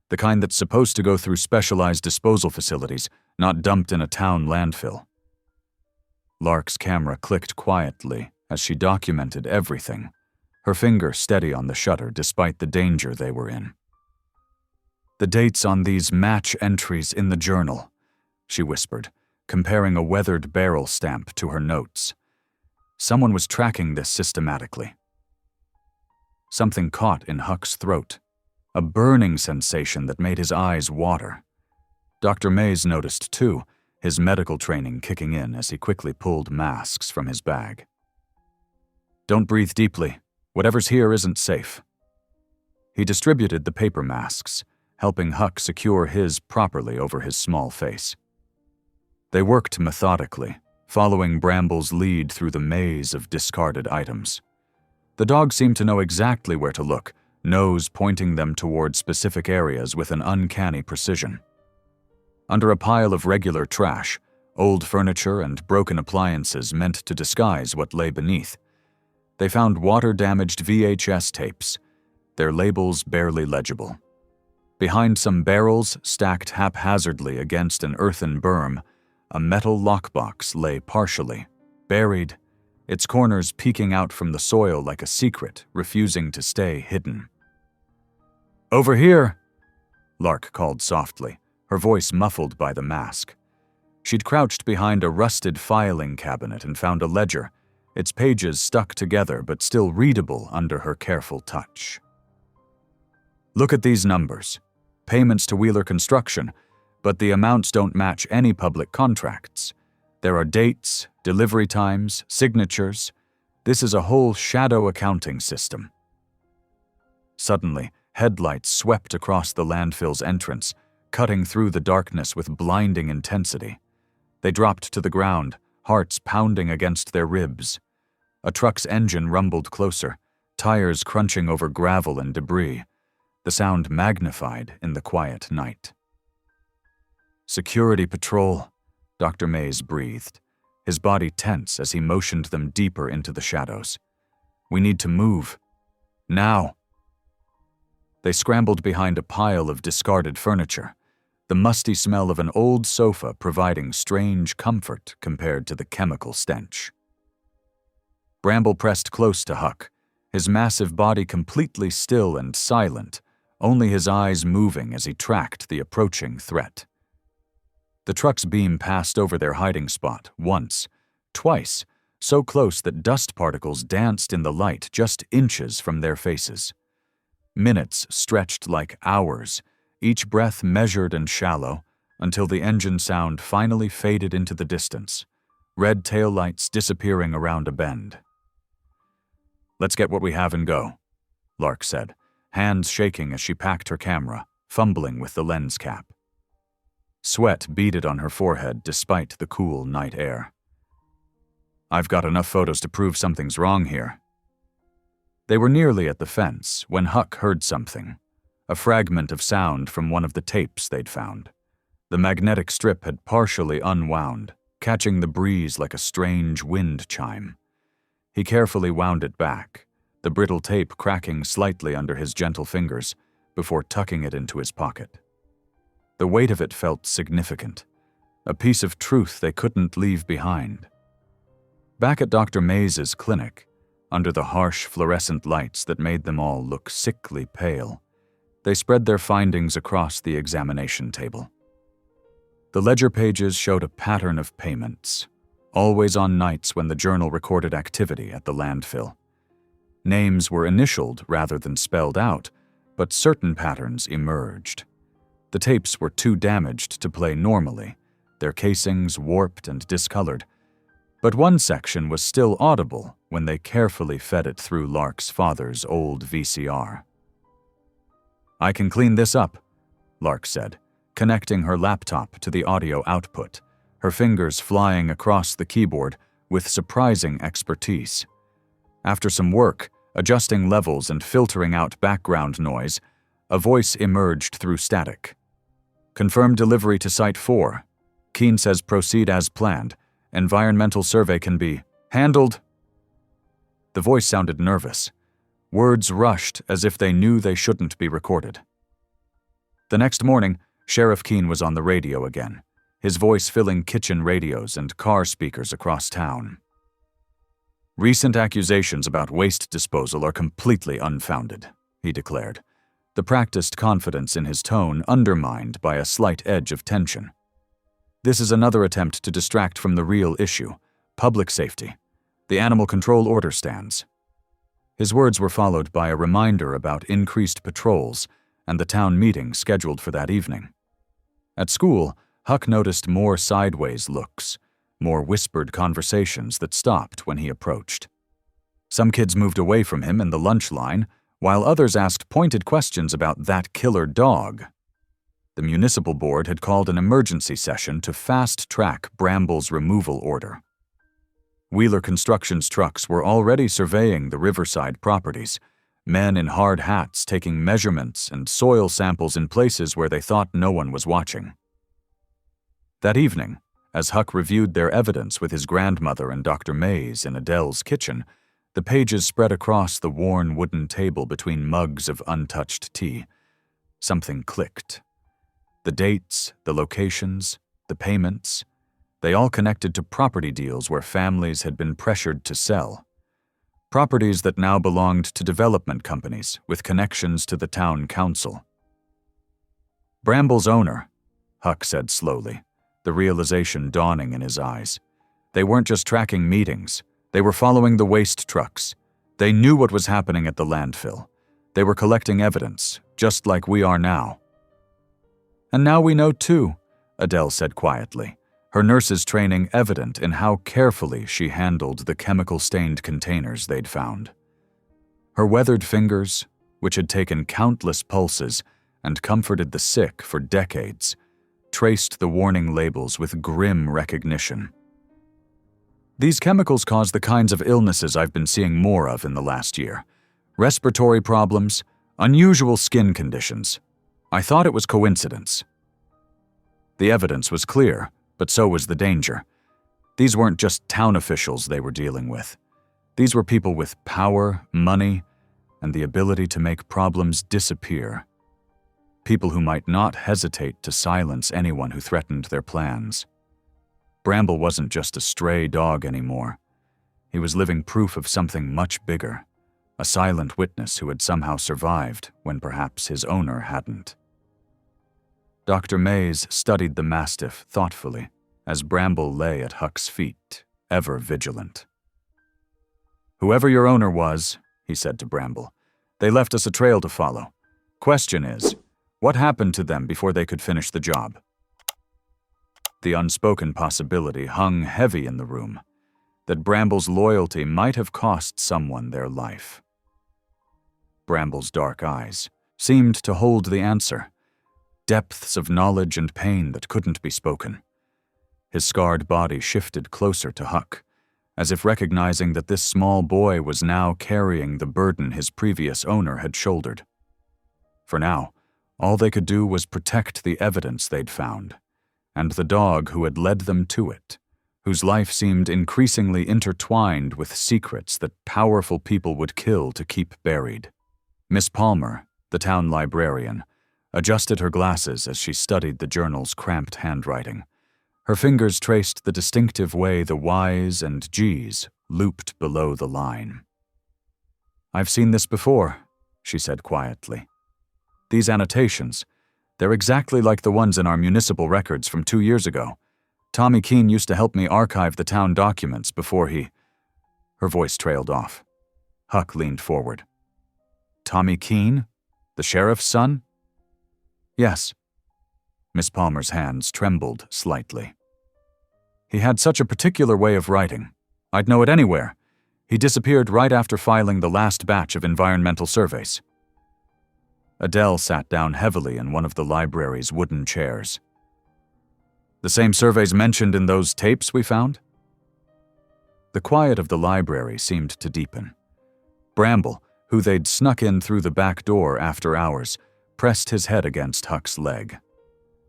The kind that's supposed to go through specialized disposal facilities, not dumped in a town landfill." Lark's camera clicked quietly as she documented everything, her finger steady on the shutter despite the danger they were in. "The dates on these match entries in the journal," she whispered, comparing a weathered barrel stamp to her notes. Someone was tracking this systematically. Something caught in Huck's throat, a burning sensation that made his eyes water. Dr. Mays noticed too, his medical training kicking in as he quickly pulled masks from his bag. "Don't breathe deeply. Whatever's here isn't safe." He distributed the paper masks, helping Huck secure his properly over his small face. They worked methodically, following Bramble's lead through the maze of discarded items. The dog seemed to know exactly where to look, nose pointing them toward specific areas with an uncanny precision. Under a pile of regular trash, old furniture and broken appliances meant to disguise what lay beneath, they found water-damaged VHS tapes, their labels barely legible. Behind some barrels stacked haphazardly against an earthen berm, a metal lockbox lay partially, buried, its corners peeking out from the soil like a secret, refusing to stay hidden. "Over here!" Lark called softly, her voice muffled by the mask. She'd crouched behind a rusted filing cabinet and found a ledger, its pages stuck together but still readable under her careful touch. "Look at these numbers. Payments to Wheeler Construction, but the amounts don't match any public contracts. There are dates, delivery times, signatures. This is a whole shadow accounting system." Suddenly, headlights swept across the landfill's entrance, cutting through the darkness with blinding intensity. They dropped to the ground, hearts pounding against their ribs. A truck's engine rumbled closer, tires crunching over gravel and debris, the sound magnified in the quiet night. "Security patrol," Dr. Mays breathed, his body tense as he motioned them deeper into the shadows. "We need to move. Now." They scrambled behind a pile of discarded furniture, the musty smell of an old sofa providing strange comfort compared to the chemical stench. Bramble pressed close to Huck, his massive body completely still and silent, only his eyes moving as he tracked the approaching threat. The truck's beam passed over their hiding spot once, twice, so close that dust particles danced in the light just inches from their faces. Minutes stretched like hours, each breath measured and shallow, until the engine sound finally faded into the distance, red taillights disappearing around a bend. "Let's get what we have and go," Lark said, hands shaking as she packed her camera, fumbling with the lens cap. Sweat beaded on her forehead despite the cool night air. "I've got enough photos to prove something's wrong here." They were nearly at the fence when Huck heard something, a fragment of sound from one of the tapes they'd found. The magnetic strip had partially unwound, catching the breeze like a strange wind chime. He carefully wound it back, the brittle tape cracking slightly under his gentle fingers, before tucking it into his pocket. The weight of it felt significant, a piece of truth they couldn't leave behind. Back at Dr. Mays's clinic, under the harsh fluorescent lights that made them all look sickly pale, they spread their findings across the examination table. The ledger pages showed a pattern of payments, always on nights when the journal recorded activity at the landfill. Names were initialed rather than spelled out, but certain patterns emerged. The tapes were too damaged to play normally, their casings warped and discolored, but one section was still audible when they carefully fed it through Lark's father's old VCR. "I can clean this up," Lark said, connecting her laptop to the audio output, her fingers flying across the keyboard with surprising expertise. After some work, adjusting levels and filtering out background noise, a voice emerged through static. "Confirm delivery to Site 4. Keene says proceed as planned. Environmental survey can be handled." The voice sounded nervous. Words rushed as if they knew they shouldn't be recorded. The next morning, Sheriff Keene was on the radio again, his voice filling kitchen radios and car speakers across town. "Recent accusations about waste disposal are completely unfounded," he declared, the practiced confidence in his tone undermined by a slight edge of tension. "This is another attempt to distract from the real issue, public safety. The animal control order stands." His words were followed by a reminder about increased patrols and the town meeting scheduled for that evening. At school, Huck noticed more sideways looks, more whispered conversations that stopped when he approached. Some kids moved away from him in the lunch line, while others asked pointed questions about that killer dog. The municipal board had called an emergency session to fast-track Bramble's removal order. Wheeler Construction's trucks were already surveying the riverside properties, men in hard hats taking measurements and soil samples in places where they thought no one was watching. That evening, as Huck reviewed their evidence with his grandmother and Dr. Mays in Adele's kitchen, the pages spread across the worn wooden table between mugs of untouched tea. Something clicked. The dates, the locations, the payments, they all connected to property deals where families had been pressured to sell. Properties that now belonged to development companies with connections to the town council. "Bramble's owner," Huck said slowly, the realization dawning in his eyes. They weren't just tracking meetings, they were following the waste trucks. They knew what was happening at the landfill. They were collecting evidence, just like we are now. "And now we know too," Adele said quietly, her nurse's training evident in how carefully she handled the chemical-stained containers they'd found. Her weathered fingers, which had taken countless pulses and comforted the sick for decades, traced the warning labels with grim recognition. "These chemicals cause the kinds of illnesses I've been seeing more of in the last year. Respiratory problems, unusual skin conditions. I thought it was coincidence." The evidence was clear, but so was the danger. These weren't just town officials they were dealing with. These were people with power, money, and the ability to make problems disappear. People who might not hesitate to silence anyone who threatened their plans. Bramble wasn't just a stray dog anymore. He was living proof of something much bigger, a silent witness who had somehow survived when perhaps his owner hadn't. Dr. Mays studied the Mastiff thoughtfully as Bramble lay at Huck's feet, ever vigilant. "Whoever your owner was," he said to Bramble, "they left us a trail to follow. Question is, what happened to them before they could finish the job?" The unspoken possibility hung heavy in the room, that Bramble's loyalty might have cost someone their life. Bramble's dark eyes seemed to hold the answer, depths of knowledge and pain that couldn't be spoken. His scarred body shifted closer to Huck, as if recognizing that this small boy was now carrying the burden his previous owner had shouldered. For now, all they could do was protect the evidence they'd found, and the dog who had led them to it, whose life seemed increasingly intertwined with secrets that powerful people would kill to keep buried. Miss Palmer, the town librarian, adjusted her glasses as she studied the journal's cramped handwriting. Her fingers traced the distinctive way the Y's and G's looped below the line. "I've seen this before," she said quietly. "These annotations, they're exactly like the ones in our municipal records from 2 years ago. Tommy Keene used to help me archive the town documents before he—" Her voice trailed off. Huck leaned forward. "Tommy Keene? The sheriff's son?" "Yes." Miss Palmer's hands trembled slightly. "He had such a particular way of writing. I'd know it anywhere. He disappeared right after filing the last batch of environmental surveys." Adele sat down heavily in one of the library's wooden chairs. "The same surveys mentioned in those tapes we found?" The quiet of the library seemed to deepen. Bramble, who they'd snuck in through the back door after hours, pressed his head against Huck's leg.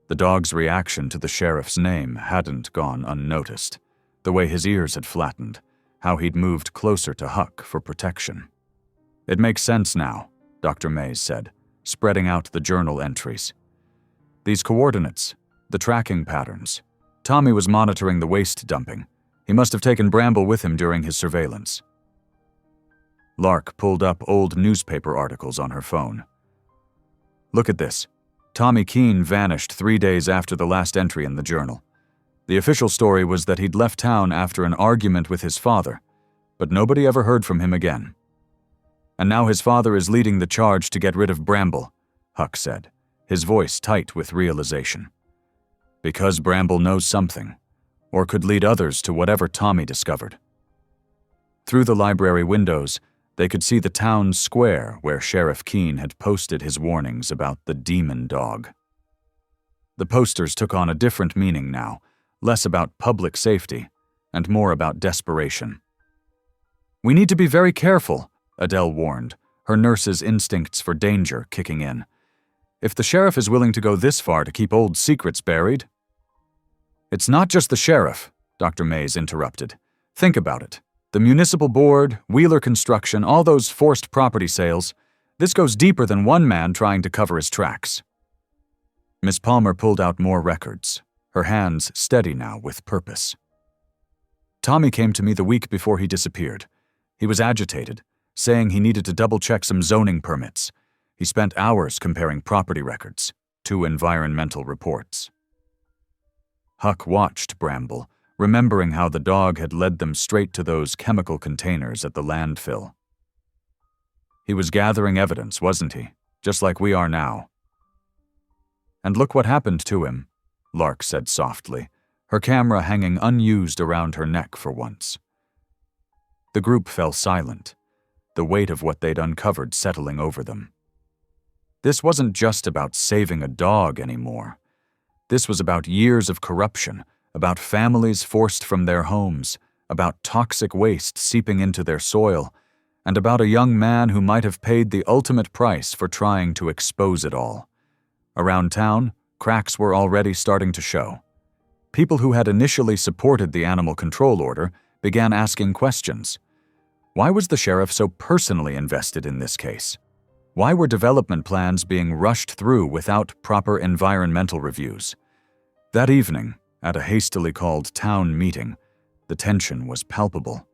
The dog's reaction to the sheriff's name hadn't gone unnoticed, the way his ears had flattened, how he'd moved closer to Huck for protection. "It makes sense now," Dr. Mays said, spreading out the journal entries. "These coordinates, the tracking patterns. Tommy was monitoring the waste dumping. He must have taken Bramble with him during his surveillance." Lark pulled up old newspaper articles on her phone. "Look at this. Tommy Keene vanished 3 days after the last entry in the journal. The official story was that he'd left town after an argument with his father, but nobody ever heard from him again. And now his father is leading the charge to get rid of Bramble," Huck said, his voice tight with realization. "Because Bramble knows something, or could lead others to whatever Tommy discovered." Through the library windows, they could see the town square where Sheriff Keene had posted his warnings about the demon dog. The posters took on a different meaning now, less about public safety and more about desperation. "We need to be very careful," Adele warned, her nurse's instincts for danger kicking in. "If the sheriff is willing to go this far to keep old secrets buried—" "It's not just the sheriff," Dr. Mays interrupted. "Think about it. The municipal board, Wheeler Construction, all those forced property sales. This goes deeper than one man trying to cover his tracks." Miss Palmer pulled out more records, her hands steady now with purpose. "Tommy came to me the week before he disappeared. He was agitated, saying he needed to double-check some zoning permits. He spent hours comparing property records, 2 environmental reports." Huck watched Bramble, remembering how the dog had led them straight to those chemical containers at the landfill. He was gathering evidence, wasn't he? Just like we are now. "And look what happened to him," Lark said softly, her camera hanging unused around her neck for once. The group fell silent, the weight of what they'd uncovered settling over them. This wasn't just about saving a dog anymore. This was about years of corruption, about families forced from their homes, about toxic waste seeping into their soil, and about a young man who might have paid the ultimate price for trying to expose it all. Around town, cracks were already starting to show. People who had initially supported the animal control order began asking questions. Why was the sheriff so personally invested in this case? Why were development plans being rushed through without proper environmental reviews? That evening, at a hastily called town meeting, the tension was palpable.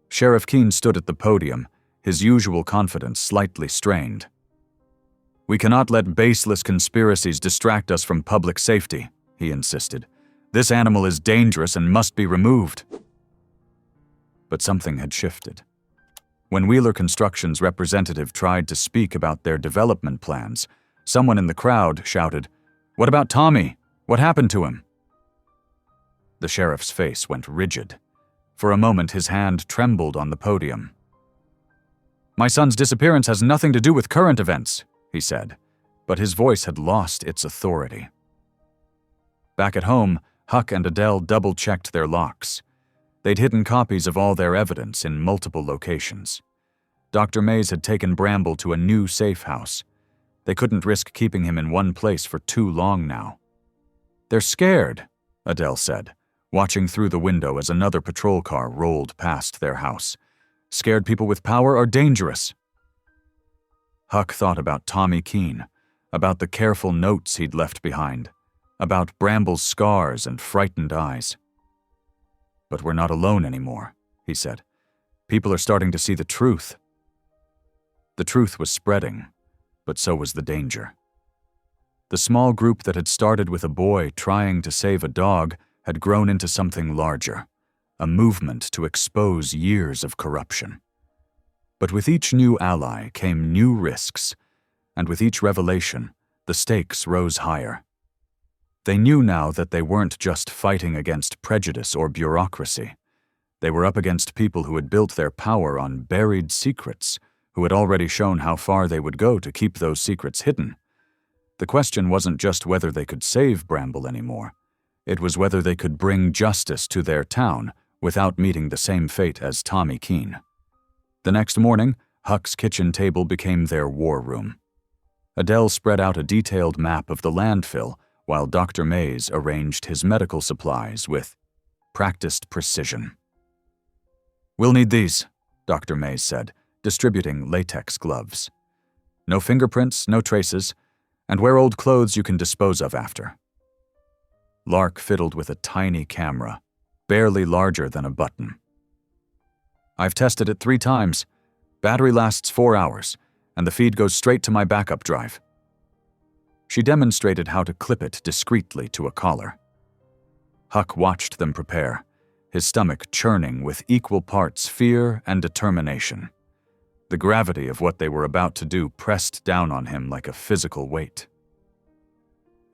Sheriff Keene stood at the podium, his usual confidence slightly strained. "We cannot let baseless conspiracies distract us from public safety," he insisted. "This animal is dangerous and must be removed." But something had shifted. When Wheeler Construction's representative tried to speak about their development plans, someone in the crowd shouted, "What about Tommy? What happened to him?" The sheriff's face went rigid. For a moment, his hand trembled on the podium. "My son's disappearance has nothing to do with current events," he said, but his voice had lost its authority. Back at home, Huck and Adele double-checked their locks. They'd hidden copies of all their evidence in multiple locations. Dr. Mays had taken Bramble to a new safe house. They couldn't risk keeping him in one place for too long now. "They're scared," Adele said, watching through the window as another patrol car rolled past their house. "Scared people with power are dangerous." Huck thought about Tommy Keene, about the careful notes he'd left behind, about Bramble's scars and frightened eyes. "But we're not alone anymore," he said. "People are starting to see the truth." The truth was spreading, but so was the danger. The small group that had started with a boy trying to save a dog had grown into something larger, a movement to expose years of corruption. But with each new ally came new risks, and with each revelation, the stakes rose higher. They knew now that they weren't just fighting against prejudice or bureaucracy. They were up against people who had built their power on buried secrets, who had already shown how far they would go to keep those secrets hidden. The question wasn't just whether they could save Bramble anymore. It was whether they could bring justice to their town without meeting the same fate as Tommy Keene. The next morning, Huck's kitchen table became their war room. Adele spread out a detailed map of the landfill, while Dr. Mays arranged his medical supplies with practiced precision. "We'll need these," Dr. Mays said, distributing latex gloves. "No fingerprints, no traces, and wear old clothes you can dispose of after." Lark fiddled with a tiny camera, barely larger than a button. "I've tested it 3 times. Battery lasts 4 hours, and the feed goes straight to my backup drive." She demonstrated how to clip it discreetly to a collar. Huck watched them prepare, his stomach churning with equal parts fear and determination. The gravity of what they were about to do pressed down on him like a physical weight.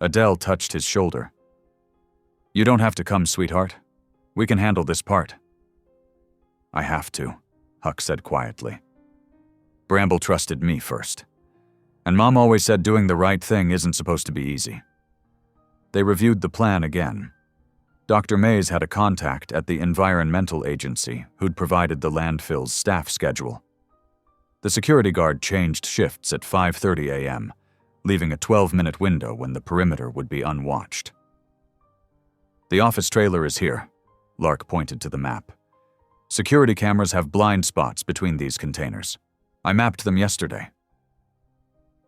Adele touched his shoulder. "You don't have to come, sweetheart. We can handle this part." "I have to," Huck said quietly. "Bramble trusted me first. And Mom always said doing the right thing isn't supposed to be easy." They reviewed the plan again. Dr. Mays had a contact at the Environmental Agency who'd provided the landfill's staff schedule. The security guard changed shifts at 5:30 a.m., leaving a 12-minute window when the perimeter would be unwatched. "The office trailer is here," Lark pointed to the map. "Security cameras have blind spots between these containers. I mapped them yesterday."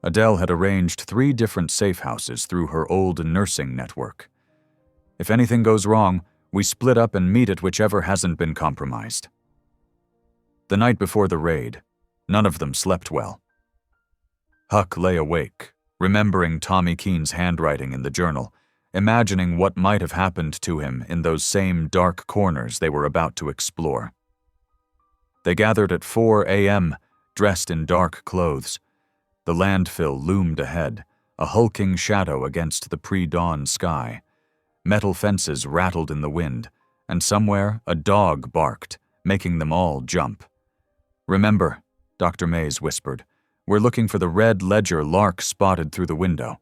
Adele had arranged 3 different safe houses through her old nursing network. "If anything goes wrong, we split up and meet at whichever hasn't been compromised." The night before the raid, none of them slept well. Huck lay awake, remembering Tommy Keene's handwriting in the journal, imagining what might have happened to him in those same dark corners they were about to explore. They gathered at 4 a.m., dressed in dark clothes. The landfill loomed ahead, a hulking shadow against the pre-dawn sky. Metal fences rattled in the wind, and somewhere a dog barked, making them all jump. "Remember," Dr. Mays whispered, "we're looking for the red ledger Lark spotted through the window,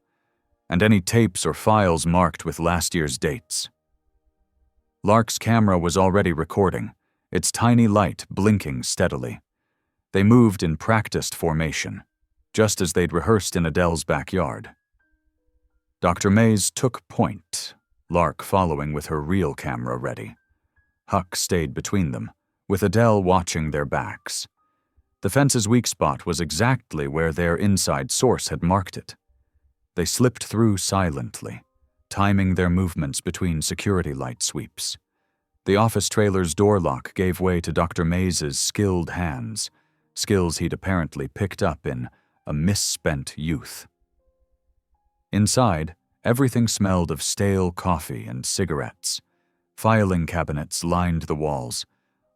and any tapes or files marked with last year's dates." Lark's camera was already recording, its tiny light blinking steadily. They moved in practiced formation, just as they'd rehearsed in Adele's backyard. Dr. Mays took point, Lark following with her real camera ready. Huck stayed between them, with Adele watching their backs. The fence's weak spot was exactly where their inside source had marked it. They slipped through silently, timing their movements between security light sweeps. The office trailer's door lock gave way to Dr. Mays's skilled hands. skills he'd apparently picked up in a misspent youth. Inside, everything smelled of stale coffee and cigarettes. Filing cabinets lined the walls.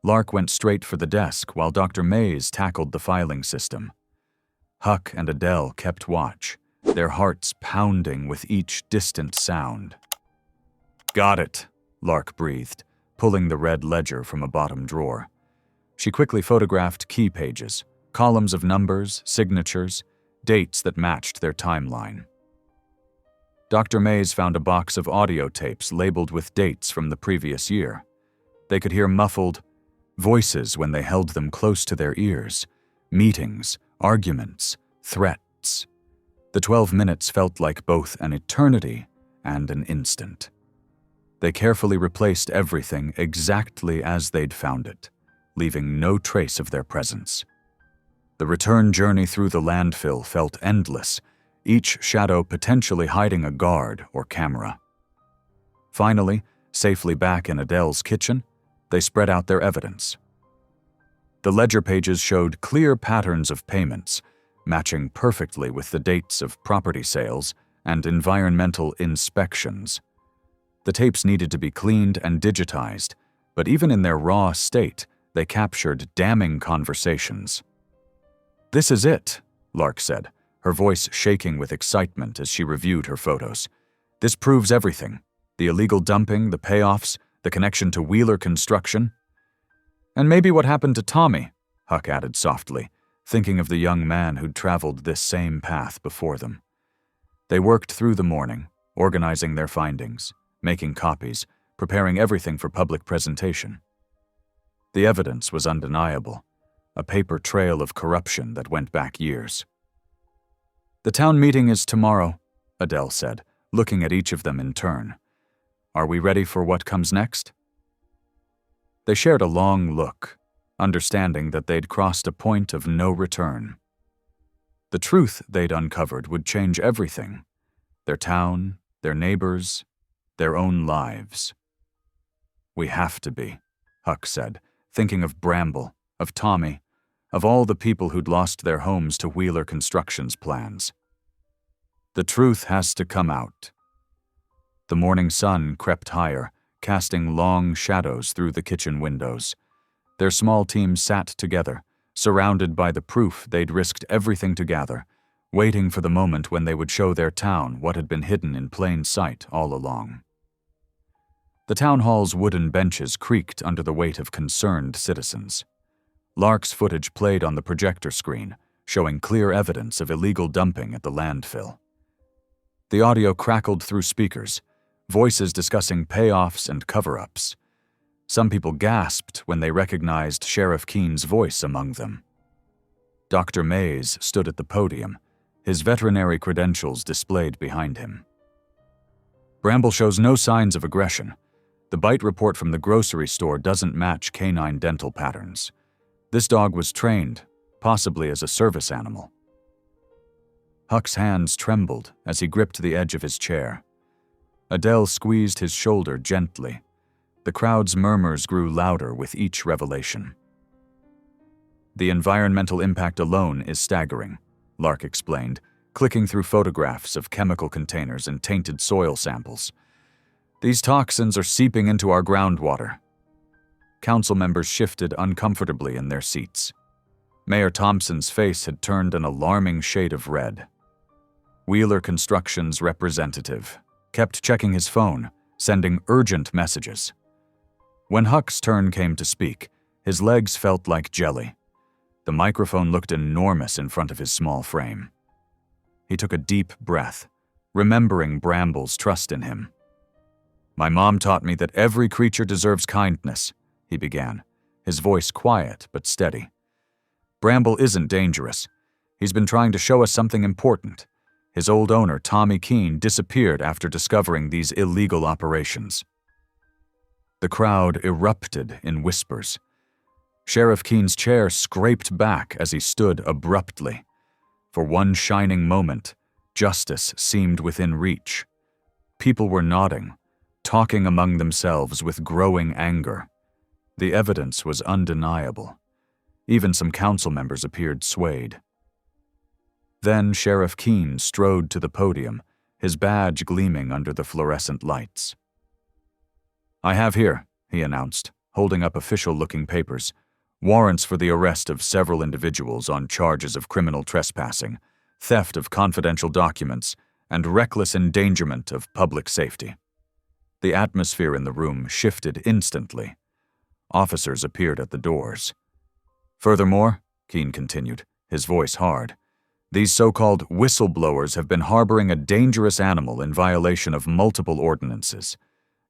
Lark went straight for the desk while Dr. Mays tackled the filing system. Huck and Adele kept watch, their hearts pounding with each distant sound. "Got it," Lark breathed, pulling the red ledger from a bottom drawer. She quickly photographed key pages, columns of numbers, signatures, dates that matched their timeline. Dr. Mays found a box of audio tapes labeled with dates from the previous year. They could hear muffled voices when they held them close to their ears, meetings, arguments, threats. The 12 minutes felt like both an eternity and an instant. They carefully replaced everything exactly as they'd found it, leaving no trace of their presence. The return journey through the landfill felt endless, each shadow potentially hiding a guard or camera. Finally, safely back in Adele's kitchen, they spread out their evidence. The ledger pages showed clear patterns of payments, matching perfectly with the dates of property sales and environmental inspections. The tapes needed to be cleaned and digitized, but even in their raw state, they captured damning conversations. "This is it," Lark said, her voice shaking with excitement as she reviewed her photos. "This proves everything. The illegal dumping, the payoffs, the connection to Wheeler Construction. And maybe what happened to Tommy," Huck added softly, thinking of the young man who'd traveled this same path before them. They worked through the morning, organizing their findings, making copies, preparing everything for public presentation. The evidence was undeniable, a paper trail of corruption that went back years. "The town meeting is tomorrow," Adele said, looking at each of them in turn. "Are we ready for what comes next?" They shared a long look, understanding that they'd crossed a point of no return. The truth they'd uncovered would change everything: their town, their neighbors, their own lives. "We have to be," Huck said, thinking of Bramble, of Tommy, of all the people who'd lost their homes to Wheeler Construction's plans. "The truth has to come out." The morning sun crept higher, casting long shadows through the kitchen windows. Their small team sat together, surrounded by the proof they'd risked everything to gather, waiting for the moment when they would show their town what had been hidden in plain sight all along. The town hall's wooden benches creaked under the weight of concerned citizens. Lark's footage played on the projector screen, showing clear evidence of illegal dumping at the landfill. The audio crackled through speakers, voices discussing payoffs and cover-ups. Some people gasped when they recognized Sheriff Keene's voice among them. Dr. Mays stood at the podium, his veterinary credentials displayed behind him. "Bramble shows no signs of aggression. The bite report from the grocery store doesn't match canine dental patterns. This dog was trained, possibly as a service animal." Huck's hands trembled as he gripped the edge of his chair. Adele squeezed his shoulder gently. The crowd's murmurs grew louder with each revelation. "The environmental impact alone is staggering," Lark explained, clicking through photographs of chemical containers and tainted soil samples. "These toxins are seeping into our groundwater." Council members shifted uncomfortably in their seats. Mayor Thompson's face had turned an alarming shade of red. Wheeler Construction's representative kept checking his phone, sending urgent messages. When Huck's turn came to speak, his legs felt like jelly. The microphone looked enormous in front of his small frame. He took a deep breath, remembering Bramble's trust in him. "My mom taught me that every creature deserves kindness," he began, his voice quiet but steady. "Bramble isn't dangerous. He's been trying to show us something important. His old owner, Tommy Keene, disappeared after discovering these illegal operations." The crowd erupted in whispers. Sheriff Keene's chair scraped back as he stood abruptly. For one shining moment, justice seemed within reach. People were nodding, talking among themselves with growing anger. The evidence was undeniable. Even some council members appeared swayed. Then Sheriff Keene strode to the podium, his badge gleaming under the fluorescent lights. "I have here," he announced, holding up official-looking papers, "warrants for the arrest of several individuals on charges of criminal trespassing, theft of confidential documents, and reckless endangerment of public safety." The atmosphere in the room shifted instantly. Officers appeared at the doors. "Furthermore," Keene continued, his voice hard, "these so-called whistleblowers have been harboring a dangerous animal in violation of multiple ordinances.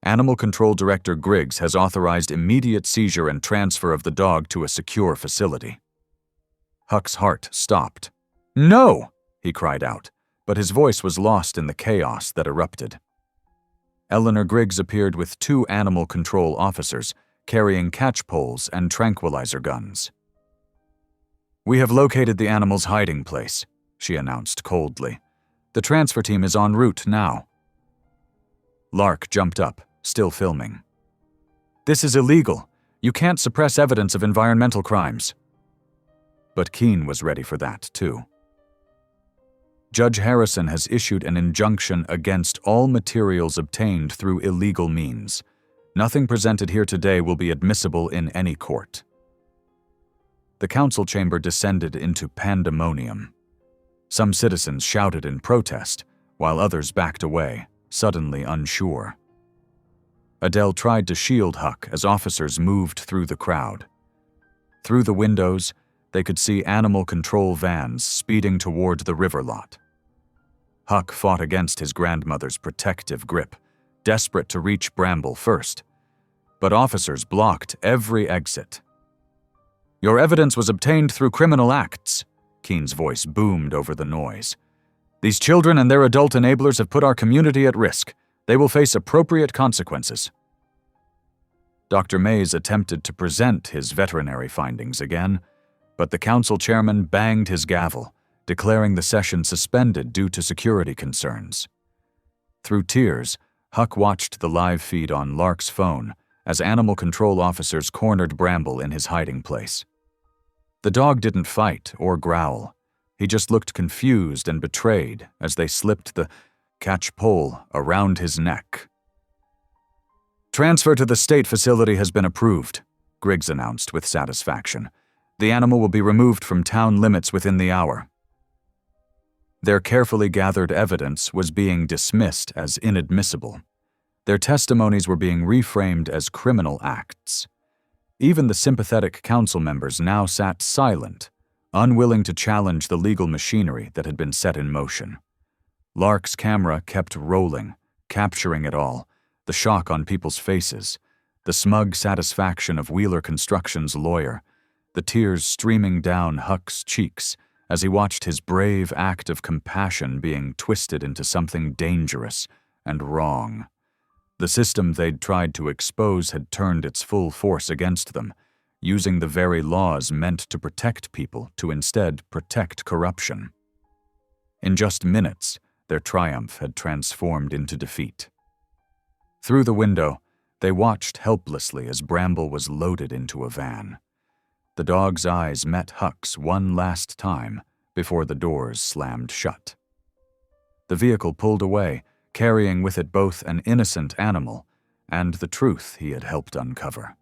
Animal Control Director Griggs has authorized immediate seizure and transfer of the dog to a secure facility." Huck's heart stopped. "No!" he cried out, but his voice was lost in the chaos that erupted. Eleanor Griggs appeared with 2 animal control officers carrying catch poles and tranquilizer guns. "We have located the animal's hiding place," she announced coldly. "The transfer team is en route now." Lark jumped up, still filming. "This is illegal. You can't suppress evidence of environmental crimes." But Keene was ready for that, too. "Judge Harrison has issued an injunction against all materials obtained through illegal means. Nothing presented here today will be admissible in any court." The council chamber descended into pandemonium. Some citizens shouted in protest, while others backed away, suddenly unsure. Adele tried to shield Huck as officers moved through the crowd. Through the windows, they could see animal control vans speeding toward the river lot. Huck fought against his grandmother's protective grip, desperate to reach Bramble first. But officers blocked every exit. "Your evidence was obtained through criminal acts," Keene's voice boomed over the noise. "These children and their adult enablers have put our community at risk. They will face appropriate consequences." Dr. Mays attempted to present his veterinary findings again, but the council chairman banged his gavel, declaring the session suspended due to security concerns. Through tears, Huck watched the live feed on Lark's phone as animal control officers cornered Bramble in his hiding place. The dog didn't fight or growl. He just looked confused and betrayed as they slipped the catch pole around his neck. "Transfer to the state facility has been approved," Griggs announced with satisfaction. "The animal will be removed from town limits within the hour." Their carefully gathered evidence was being dismissed as inadmissible. Their testimonies were being reframed as criminal acts. Even the sympathetic council members now sat silent, unwilling to challenge the legal machinery that had been set in motion. Lark's camera kept rolling, capturing it all, the shock on people's faces, the smug satisfaction of Wheeler Construction's lawyer, the tears streaming down Huck's cheeks as he watched his brave act of compassion being twisted into something dangerous and wrong. The system they'd tried to expose had turned its full force against them, using the very laws meant to protect people to instead protect corruption. In just minutes, their triumph had transformed into defeat. Through the window, they watched helplessly as Bramble was loaded into a van. The dog's eyes met Huck's one last time before the doors slammed shut. The vehicle pulled away, carrying with it both an innocent animal and the truth he had helped uncover.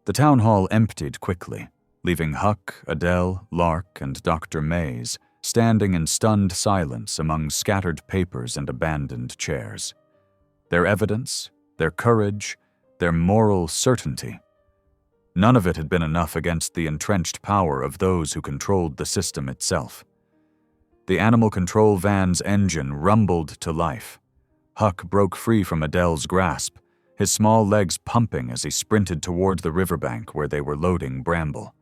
The town hall emptied quickly, leaving Huck, Adele, Lark, and Dr. Mays standing in stunned silence among scattered papers and abandoned chairs. Their evidence, their courage, their moral certainty. None of it had been enough against the entrenched power of those who controlled the system itself. The animal control van's engine rumbled to life. Huck broke free from Adele's grasp, his small legs pumping as he sprinted toward the riverbank where they were loading Bramble.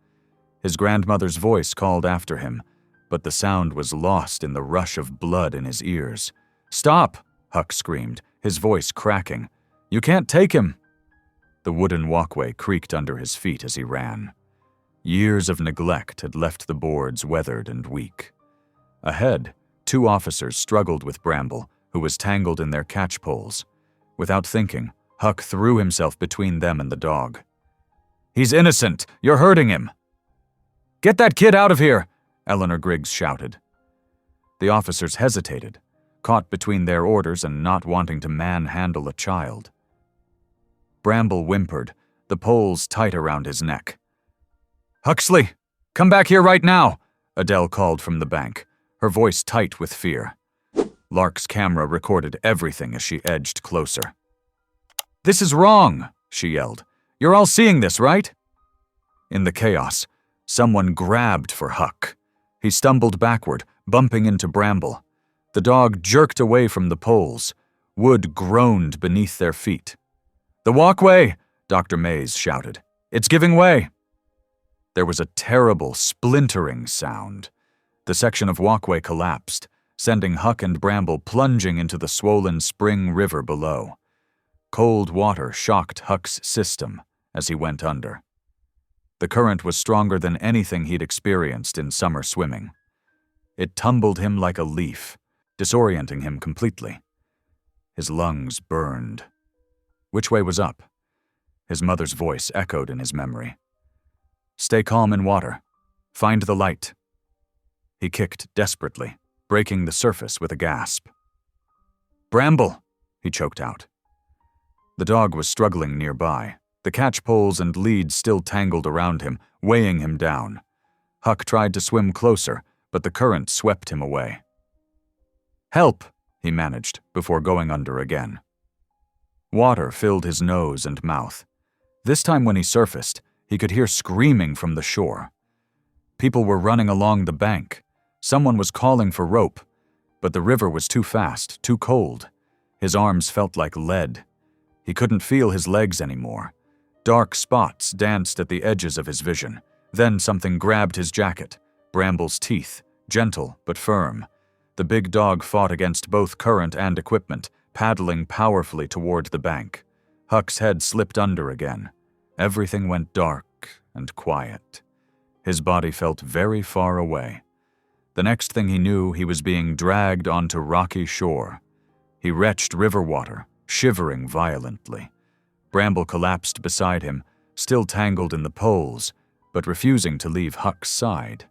His grandmother's voice called after him, but the sound was lost in the rush of blood in his ears. "Stop!" Huck screamed, his voice cracking. "You can't take him!" The wooden walkway creaked under his feet as he ran. Years of neglect had left the boards weathered and weak. Ahead, 2 officers struggled with Bramble, who was tangled in their catch poles. Without thinking, Huck threw himself between them and the dog. "He's innocent! You're hurting him!" "Get that kid out of here!" Eleanor Griggs shouted. The officers hesitated, caught between their orders and not wanting to manhandle a child. Bramble whimpered, the poles tight around his neck. "Huxley, come back here right now!" Adele called from the bank, her voice tight with fear. Lark's camera recorded everything as she edged closer. "This is wrong," she yelled. "You're all seeing this, right?" In the chaos, someone grabbed for Huck. He stumbled backward, bumping into Bramble. The dog jerked away from the poles. Wood groaned beneath their feet. "The walkway!" Dr. Mays shouted. "It's giving way!" There was a terrible, splintering sound. The section of walkway collapsed, sending Huck and Bramble plunging into the swollen spring river below. Cold water shocked Huck's system as he went under. The current was stronger than anything he'd experienced in summer swimming. It tumbled him like a leaf, disorienting him completely. His lungs burned. Which way was up? His mother's voice echoed in his memory. "Stay calm in water. Find the light." He kicked desperately, breaking the surface with a gasp. "Bramble!" he choked out. The dog was struggling nearby, the catch poles and leads still tangled around him, weighing him down. Huck tried to swim closer, but the current swept him away. "Help!" he managed, before going under again. Water filled his nose and mouth. This time when he surfaced, he could hear screaming from the shore. People were running along the bank. Someone was calling for rope, but the river was too fast, too cold. His arms felt like lead. He couldn't feel his legs anymore. Dark spots danced at the edges of his vision. Then something grabbed his jacket. Bramble's teeth, gentle but firm. The big dog fought against both current and equipment, paddling powerfully toward the bank. Huck's head slipped under again. Everything went dark and quiet. His body felt very far away. The next thing he knew, he was being dragged onto rocky shore. He retched river water, shivering violently. Bramble collapsed beside him, still tangled in the poles, but refusing to leave Huck's side.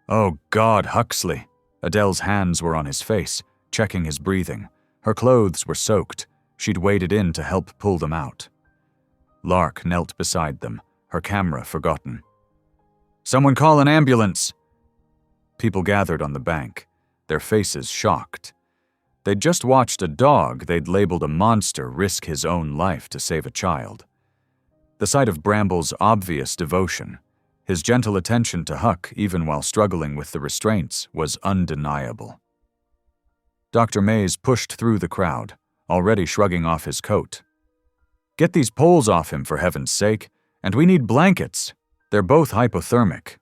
"Oh God, Huxley!" Adele's hands were on his face, checking his breathing. Her clothes were soaked. She'd waded in to help pull them out. Lark knelt beside them, her camera forgotten. "Someone call an ambulance!" People gathered on the bank, their faces shocked. They'd just watched a dog they'd labeled a monster risk his own life to save a child. The sight of Bramble's obvious devotion, his gentle attention to Huck even while struggling with the restraints, was undeniable. Dr. Mays pushed through the crowd, already shrugging off his coat. "Get these poles off him, for heaven's sake, and we need blankets. They're both hypothermic."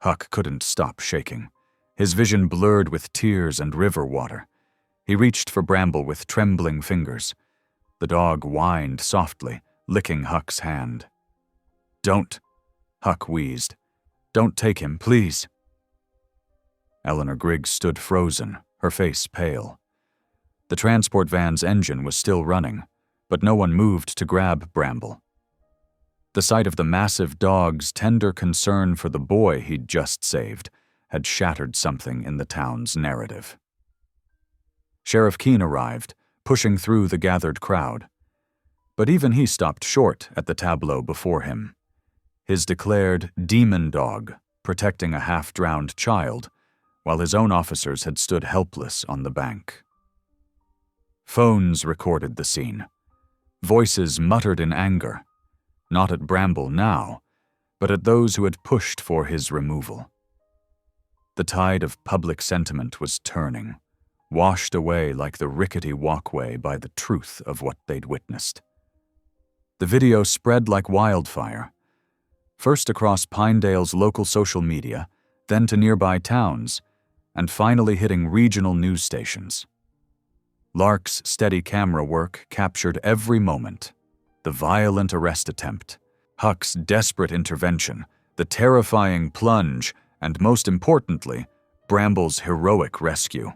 Huck couldn't stop shaking. His vision blurred with tears and river water. He reached for Bramble with trembling fingers. The dog whined softly, licking Huck's hand. "Don't," Huck wheezed. "Don't take him, please." Eleanor Griggs stood frozen, her face pale. The transport van's engine was still running, but no one moved to grab Bramble. The sight of the massive dog's tender concern for the boy he'd just saved had shattered something in the town's narrative. Sheriff Keene arrived, pushing through the gathered crowd. But even he stopped short at the tableau before him. His declared demon dog protecting a half-drowned child, while his own officers had stood helpless on the bank. Phones recorded the scene. Voices muttered in anger, not at Bramble now, but at those who had pushed for his removal. The tide of public sentiment was turning, washed away like the rickety walkway by the truth of what they'd witnessed. The video spread like wildfire, first across Pinedale's local social media, then to nearby towns, and finally hitting regional news stations. Lark's steady camera work captured every moment: the violent arrest attempt, Huck's desperate intervention, the terrifying plunge, and most importantly, Bramble's heroic rescue.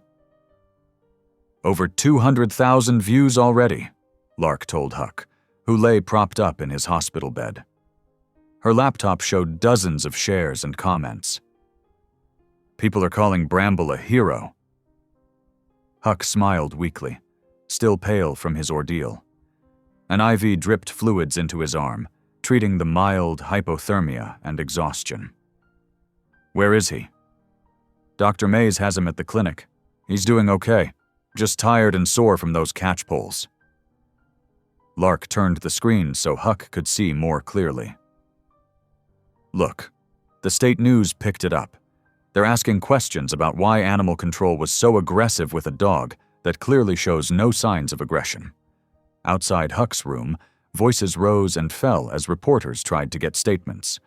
"Over 200,000 views already," Lark told Huck, who lay propped up in his hospital bed. Her laptop showed dozens of shares and comments. People are calling Bramble a hero. Huck smiled weakly, still pale from his ordeal. An IV dripped fluids into his arm, treating the mild hypothermia and exhaustion. Where is he? Dr. Mays has him at the clinic. He's doing okay, just tired and sore from those catchpoles. Lark turned the screen so Huck could see more clearly. Look, the state news picked it up. They're asking questions about why animal control was so aggressive with a dog that clearly shows no signs of aggression. Outside Huck's room, voices rose and fell as reporters tried to get statements.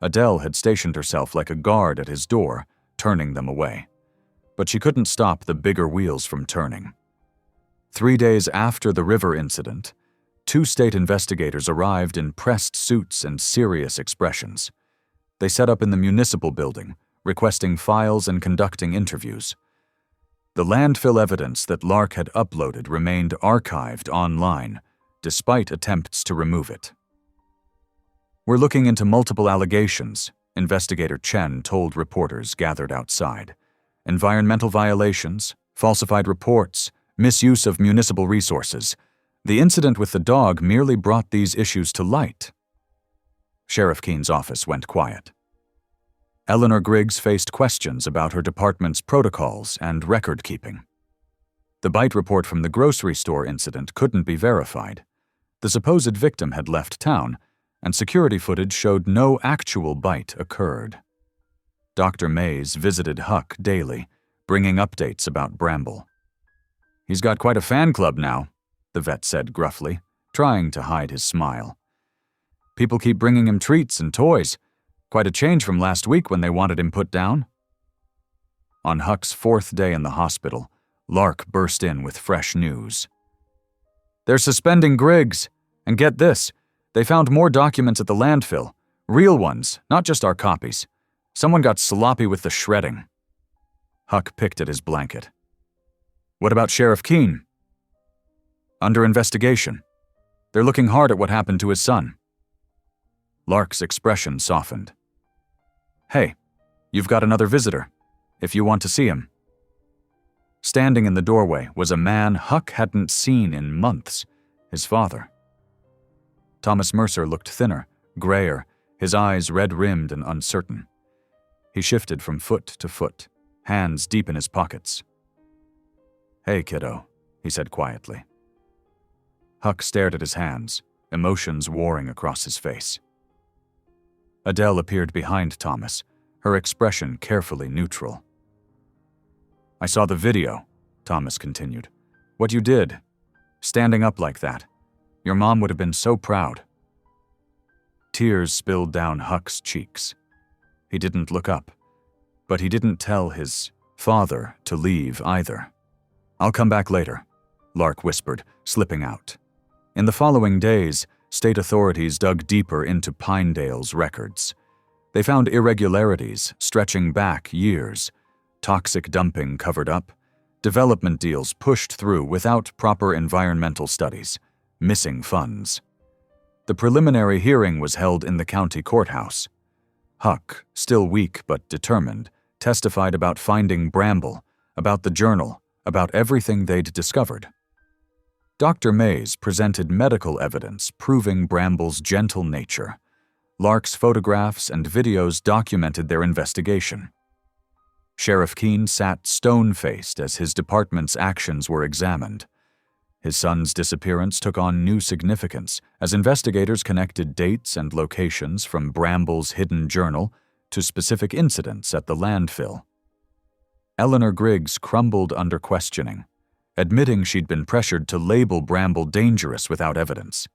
Adele had stationed herself like a guard at his door, turning them away. But she couldn't stop the bigger wheels from turning. 3 days after the river incident, 2 state investigators arrived in pressed suits and serious expressions. They set up in the municipal building, requesting files and conducting interviews. The landfill evidence that Lark had uploaded remained archived online, despite attempts to remove it. We're looking into multiple allegations, Investigator Chen told reporters gathered outside. Environmental violations, falsified reports, misuse of municipal resources. The incident with the dog merely brought these issues to light. Sheriff Keene's office went quiet. Eleanor Griggs faced questions about her department's protocols and record-keeping. The bite report from the grocery store incident couldn't be verified. The supposed victim had left town, and security footage showed no actual bite occurred. Dr. Mays visited Huck daily, bringing updates about Bramble. He's got quite a fan club now, the vet said gruffly, trying to hide his smile. People keep bringing him treats and toys. Quite a change from last week when they wanted him put down. On Huck's 4th day in the hospital, Lark burst in with fresh news. They're suspending Griggs. And get this, they found more documents at the landfill. Real ones, not just our copies. Someone got sloppy with the shredding. Huck picked at his blanket. What about Sheriff Keene? Under investigation. They're looking hard at what happened to his son. Lark's expression softened. Hey, you've got another visitor, if you want to see him. Standing in the doorway was a man Huck hadn't seen in months, his father. Thomas Mercer looked thinner, grayer, his eyes red-rimmed and uncertain. He shifted from foot to foot, hands deep in his pockets. Hey, kiddo, he said quietly. Huck stared at his hands, emotions warring across his face. Adele appeared behind Thomas, her expression carefully neutral. I saw the video, Thomas continued. What you did, standing up like that. Your mom would have been so proud. Tears spilled down Huck's cheeks. He didn't look up, but he didn't tell his father to leave either. I'll come back later, Lark whispered, slipping out. In the following days, state authorities dug deeper into Pinedale's records. They found irregularities stretching back years, toxic dumping covered up, development deals pushed through without proper environmental studies, missing funds. The preliminary hearing was held in the county courthouse. Huck, still weak but determined, testified about finding Bramble, about the journal, about everything they'd discovered. Dr. Mays presented medical evidence proving Bramble's gentle nature. Lark's photographs and videos documented their investigation. Sheriff Keene sat stone-faced as his department's actions were examined. His son's disappearance took on new significance as investigators connected dates and locations from Bramble's hidden journal to specific incidents at the landfill. Eleanor Griggs crumbled under questioning, admitting she'd been pressured to label Bramble dangerous without evidence.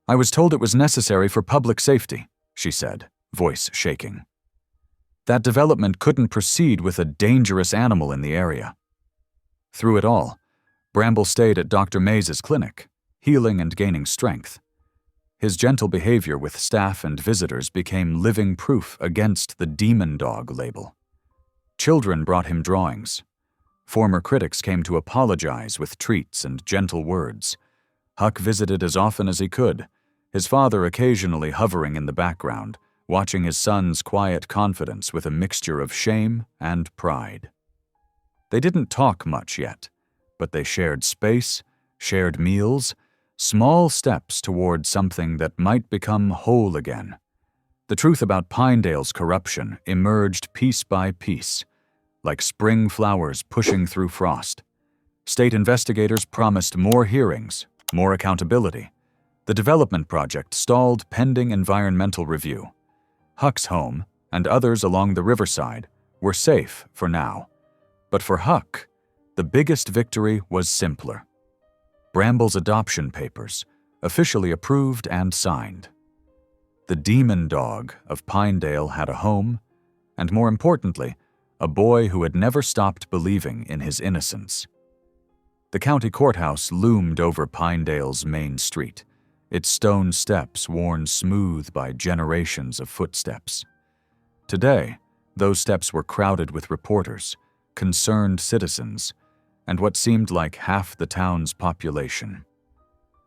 I was told it was necessary for public safety, she said, voice shaking. That development couldn't proceed with a dangerous animal in the area. Through it all, Bramble stayed at Dr. Mays's clinic, healing and gaining strength. His gentle behavior with staff and visitors became living proof against the demon dog label. Children brought him drawings. Former critics came to apologize with treats and gentle words. Huck visited as often as he could, his father occasionally hovering in the background, watching his son's quiet confidence with a mixture of shame and pride. They didn't talk much yet, but they shared space, shared meals, small steps toward something that might become whole again. The truth about Pinedale's corruption emerged piece by piece, like spring flowers pushing through frost. State investigators promised more hearings, more accountability. The development project stalled pending environmental review. Huck's home, and others along the riverside, were safe for now. But for Huck, the biggest victory was simpler. Bramble's adoption papers, officially approved and signed. The demon dog of Pinedale had a home, and more importantly, a boy who had never stopped believing in his innocence. The county courthouse loomed over Pinedale's main street, its stone steps worn smooth by generations of footsteps. Today, those steps were crowded with reporters, concerned citizens, and what seemed like half the town's population.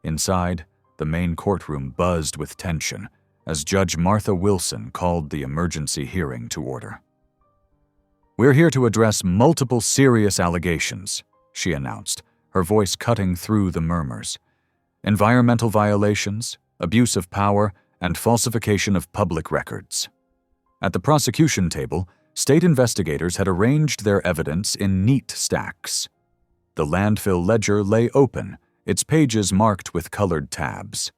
Inside, the main courtroom buzzed with tension as Judge Martha Wilson called the emergency hearing to order. "We're here to address multiple serious allegations," she announced, her voice cutting through the murmurs. "Environmental violations, abuse of power, and falsification of public records." At the prosecution table, state investigators had arranged their evidence in neat stacks. The landfill ledger lay open, its pages marked with colored tabs.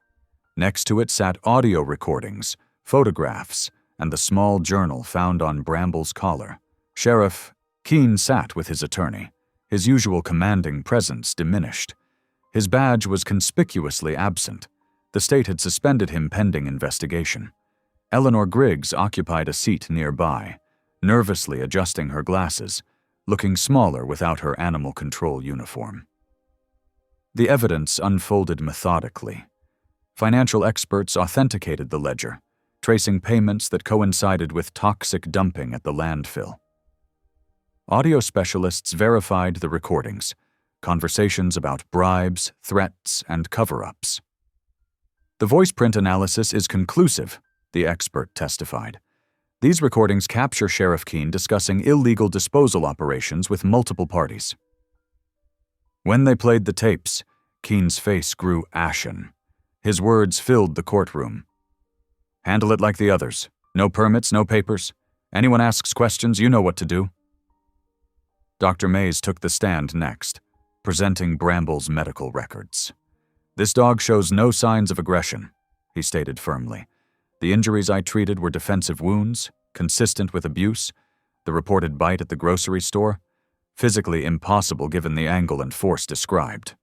Next to it sat audio recordings, photographs, and the small journal found on Bramble's collar. Sheriff Keene sat with his attorney, his usual commanding presence diminished. His badge was conspicuously absent. The state had suspended him pending investigation. Eleanor Griggs occupied a seat nearby, nervously adjusting her glasses, looking smaller without her animal control uniform. The evidence unfolded methodically. Financial experts authenticated the ledger, tracing payments that coincided with toxic dumping at the landfill. Audio specialists verified the recordings, conversations about bribes, threats, and cover-ups. "The voice print analysis is conclusive," the expert testified. "These recordings capture Sheriff Keene discussing illegal disposal operations with multiple parties." When they played the tapes, Keene's face grew ashen. His words filled the courtroom. "Handle it like the others. No permits, no papers. Anyone asks questions, you know what to do." Dr. Mays took the stand next, presenting Bramble's medical records. "This dog shows no signs of aggression," he stated firmly. "The injuries I treated were defensive wounds, consistent with abuse, the reported bite at the grocery store, physically impossible given the angle and force described."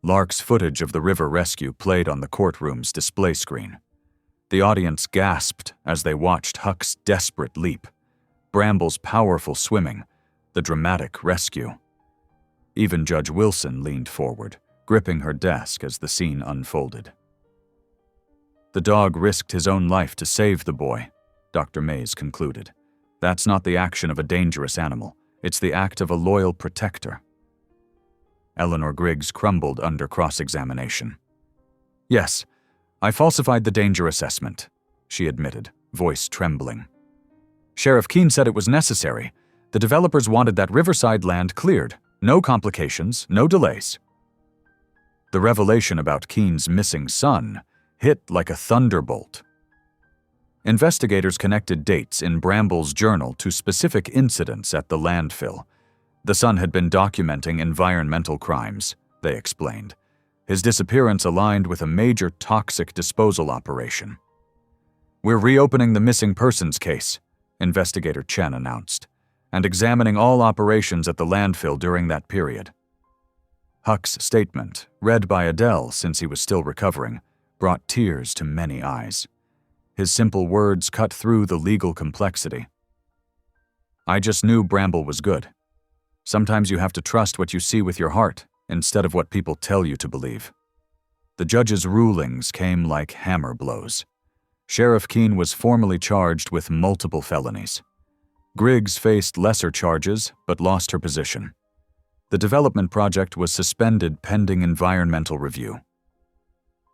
Lark's footage of the river rescue played on the courtroom's display screen. The audience gasped as they watched Huck's desperate leap, Bramble's powerful swimming, the dramatic rescue. Even Judge Wilson leaned forward, gripping her desk as the scene unfolded. "The dog risked his own life to save the boy," Dr. Mays concluded. "That's not the action of a dangerous animal. It's the act of a loyal protector." Eleanor Griggs crumbled under cross-examination. "Yes, I falsified the danger assessment," she admitted, voice trembling. "Sheriff Keene said it was necessary. The developers wanted that riverside land cleared. No complications, no delays." The revelation about Keene's missing son hit like a thunderbolt. Investigators connected dates in Bramble's journal to specific incidents at the landfill. The son had been documenting environmental crimes, they explained. His disappearance aligned with a major toxic disposal operation. "We're reopening the missing persons case," Investigator Chen announced, "and examining all operations at the landfill during that period." Huck's statement, read by Adele since he was still recovering, brought tears to many eyes. His simple words cut through the legal complexity. "I just knew Bramble was good. Sometimes you have to trust what you see with your heart instead of what people tell you to believe." The judge's rulings came like hammer blows. Sheriff Keene was formally charged with multiple felonies. Griggs faced lesser charges but lost her position. The development project was suspended pending environmental review.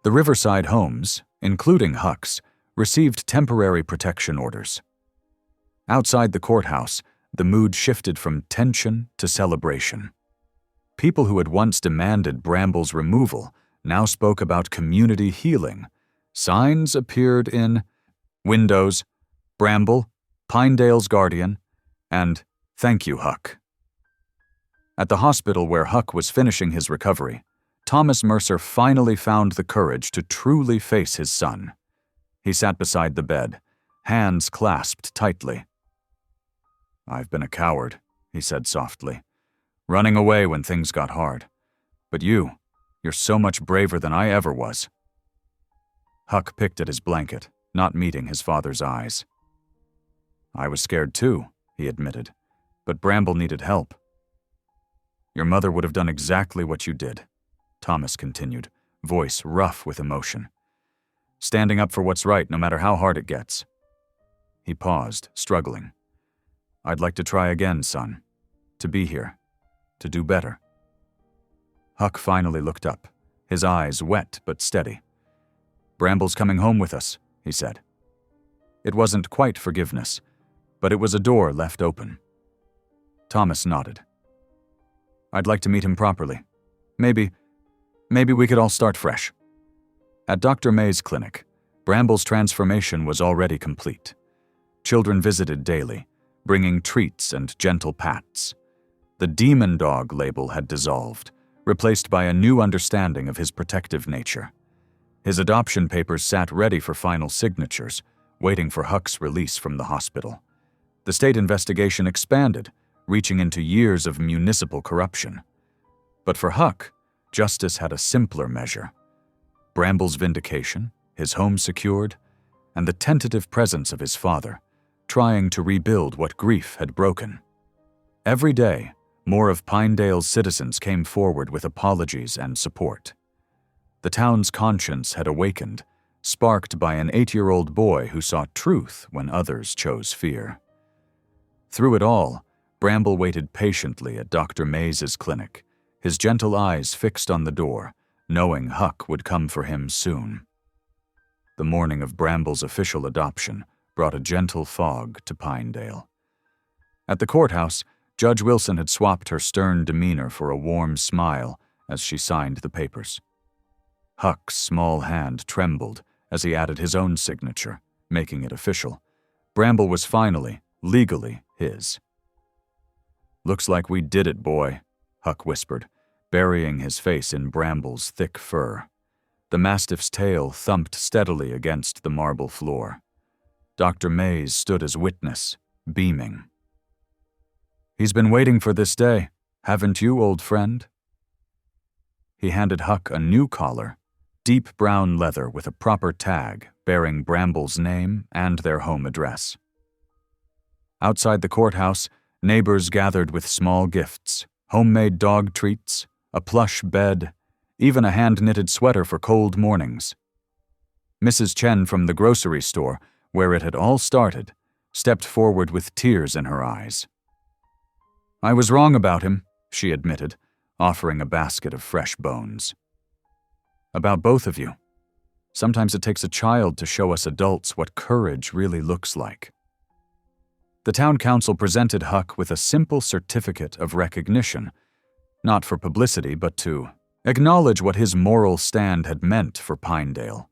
The Riverside homes, including Huck's, received temporary protection orders. Outside the courthouse, the mood shifted from tension to celebration. People who had once demanded Bramble's removal now spoke about community healing. Signs appeared in windows, Bramble, Pinedale's guardian, and "Thank you, Huck." At the hospital where Huck was finishing his recovery, Thomas Mercer finally found the courage to truly face his son. He sat beside the bed, hands clasped tightly. "I've been a coward," he said softly, "running away when things got hard. But you're so much braver than I ever was." Huck picked at his blanket, not meeting his father's eyes. "I was scared too," he admitted, "but Bramble needed help." "Your mother would have done exactly what you did," Thomas continued, voice rough with emotion. "Standing up for what's right no matter how hard it gets." He paused, struggling. "I'd like to try again, son. To be here. To do better." Huck finally looked up, his eyes wet but steady. "Bramble's coming home with us," he said. It wasn't quite forgiveness, but it was a door left open. Thomas nodded. "I'd like to meet him properly. Maybe we could all start fresh." At Dr. May's clinic, Bramble's transformation was already complete. Children visited daily, bringing treats and gentle pats. The demon dog label had dissolved, replaced by a new understanding of his protective nature. His adoption papers sat ready for final signatures, waiting for Huck's release from the hospital. The state investigation expanded, reaching into years of municipal corruption. But for Huck, justice had a simpler measure: Bramble's vindication, his home secured, and the tentative presence of his father, trying to rebuild what grief had broken. Every day, more of Pinedale's citizens came forward with apologies and support. The town's conscience had awakened, sparked by an 8-year-old boy who sought truth when others chose fear. Through it all, Bramble waited patiently at Dr. Mays's clinic, his gentle eyes fixed on the door, knowing Huck would come for him soon. The morning of Bramble's official adoption brought a gentle fog to Pinedale. At the courthouse, Judge Wilson had swapped her stern demeanor for a warm smile as she signed the papers. Huck's small hand trembled as he added his own signature, making it official. Bramble was finally, legally, his. "Looks like we did it, boy," Huck whispered, burying his face in Bramble's thick fur. The mastiff's tail thumped steadily against the marble floor. Dr. Mays stood as witness, beaming. "He's been waiting for this day, haven't you, old friend?" He handed Huck a new collar, deep brown leather with a proper tag bearing Bramble's name and their home address. Outside the courthouse, neighbors gathered with small gifts, homemade dog treats, a plush bed, even a hand-knitted sweater for cold mornings. Mrs. Chen from the grocery store, where it had all started, stepped forward with tears in her eyes. "I was wrong about him," she admitted, offering a basket of fresh bones. "About both of you. Sometimes it takes a child to show us adults what courage really looks like." The town council presented Huck with a simple certificate of recognition, not for publicity but to acknowledge what his moral stand had meant for Pinedale.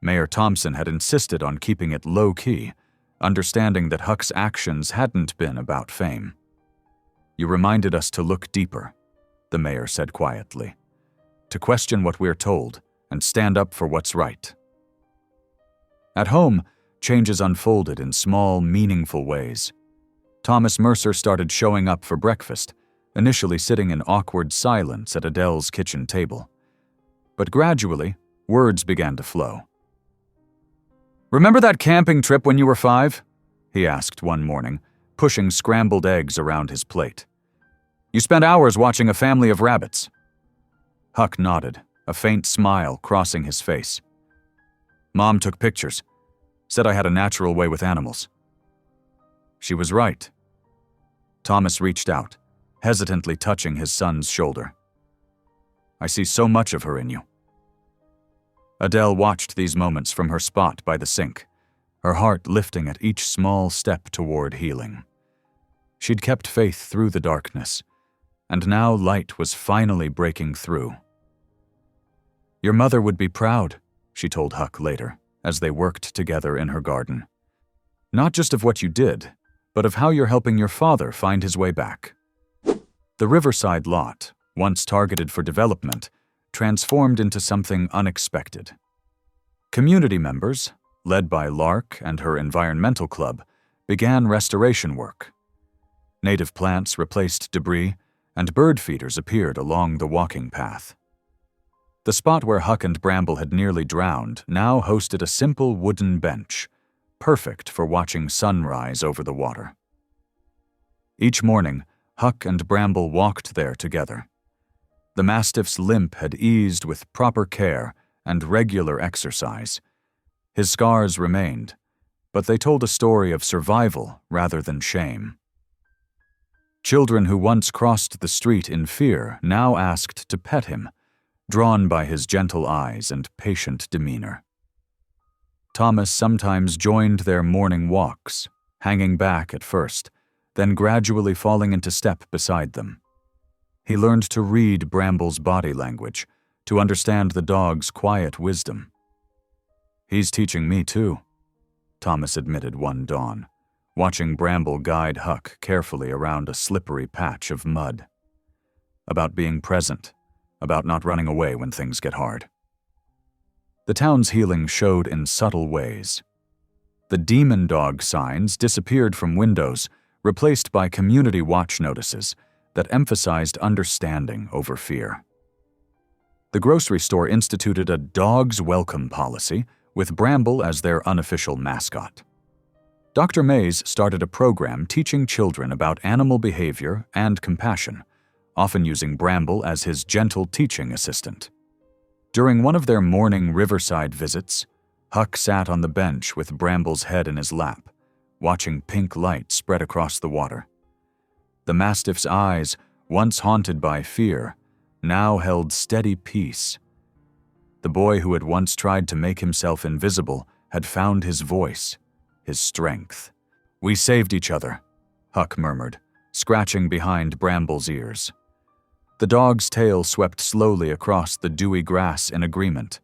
Mayor Thompson had insisted on keeping it low-key, understanding that Huck's actions hadn't been about fame. "You reminded us to look deeper," the mayor said quietly, "to question what we're told and stand up for what's right." At home, changes unfolded in small, meaningful ways. Thomas Mercer started showing up for breakfast, initially sitting in awkward silence at Adele's kitchen table. But gradually, words began to flow. "Remember that camping trip when you were 5? He asked one morning, pushing scrambled eggs around his plate. "You spent hours watching a family of rabbits." Huck nodded, a faint smile crossing his face. "Mom took pictures. Said I had a natural way with animals." She was right. Thomas reached out, hesitantly touching his son's shoulder. "I see so much of her in you." Adele watched these moments from her spot by the sink, her heart lifting at each small step toward healing. She'd kept faith through the darkness, and now light was finally breaking through. "Your mother would be proud," she told Huck later, as they worked together in her garden. "Not just of what you did, but of how you're helping your father find his way back." The Riverside lot, once targeted for development, transformed into something unexpected. Community members, led by Lark and her environmental club, began restoration work. Native plants replaced debris, and bird feeders appeared along the walking path. The spot where Huck and Bramble had nearly drowned now hosted a simple wooden bench, perfect for watching sunrise over the water. Each morning, Huck and Bramble walked there together. The Mastiff's limp had eased with proper care and regular exercise. His scars remained, but they told a story of survival rather than shame. Children who once crossed the street in fear now asked to pet him, drawn by his gentle eyes and patient demeanor. Thomas sometimes joined their morning walks, hanging back at first, then gradually falling into step beside them. He learned to read Bramble's body language, to understand the dog's quiet wisdom. "He's teaching me too," Thomas admitted one dawn, watching Bramble guide Huck carefully around a slippery patch of mud. About being present, about not running away when things get hard. The town's healing showed in subtle ways. The demon dog signs disappeared from windows, replaced by community watch notices that emphasized understanding over fear. The grocery store instituted a dog's welcome policy, with Bramble as their unofficial mascot. Dr. Mays started a program teaching children about animal behavior and compassion, often using Bramble as his gentle teaching assistant. During one of their morning Riverside visits, Huck sat on the bench with Bramble's head in his lap, watching pink light spread across the water. The Mastiff's eyes, once haunted by fear, now held steady peace. The boy who had once tried to make himself invisible had found his voice, his strength. "We saved each other," Huck murmured, scratching behind Bramble's ears. The dog's tail swept slowly across the dewy grass in agreement.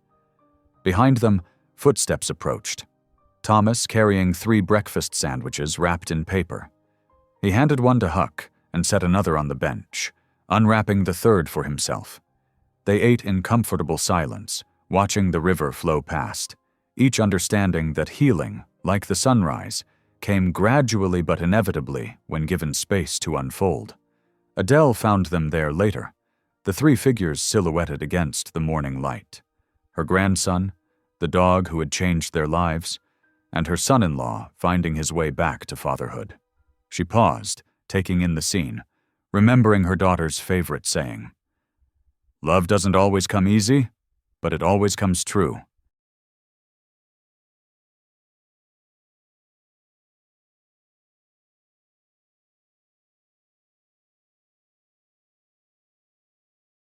Behind them, footsteps approached, Thomas carrying 3 breakfast sandwiches wrapped in paper. He handed one to Huck and set another on the bench, unwrapping the third for himself. They ate in comfortable silence, watching the river flow past, each understanding that healing, like the sunrise, came gradually but inevitably when given space to unfold. Adele found them there later, the 3 figures silhouetted against the morning light. Her grandson, the dog who had changed their lives, and her son-in-law finding his way back to fatherhood. She paused, taking in the scene, remembering her daughter's favorite saying, "Love doesn't always come easy, but it always comes true."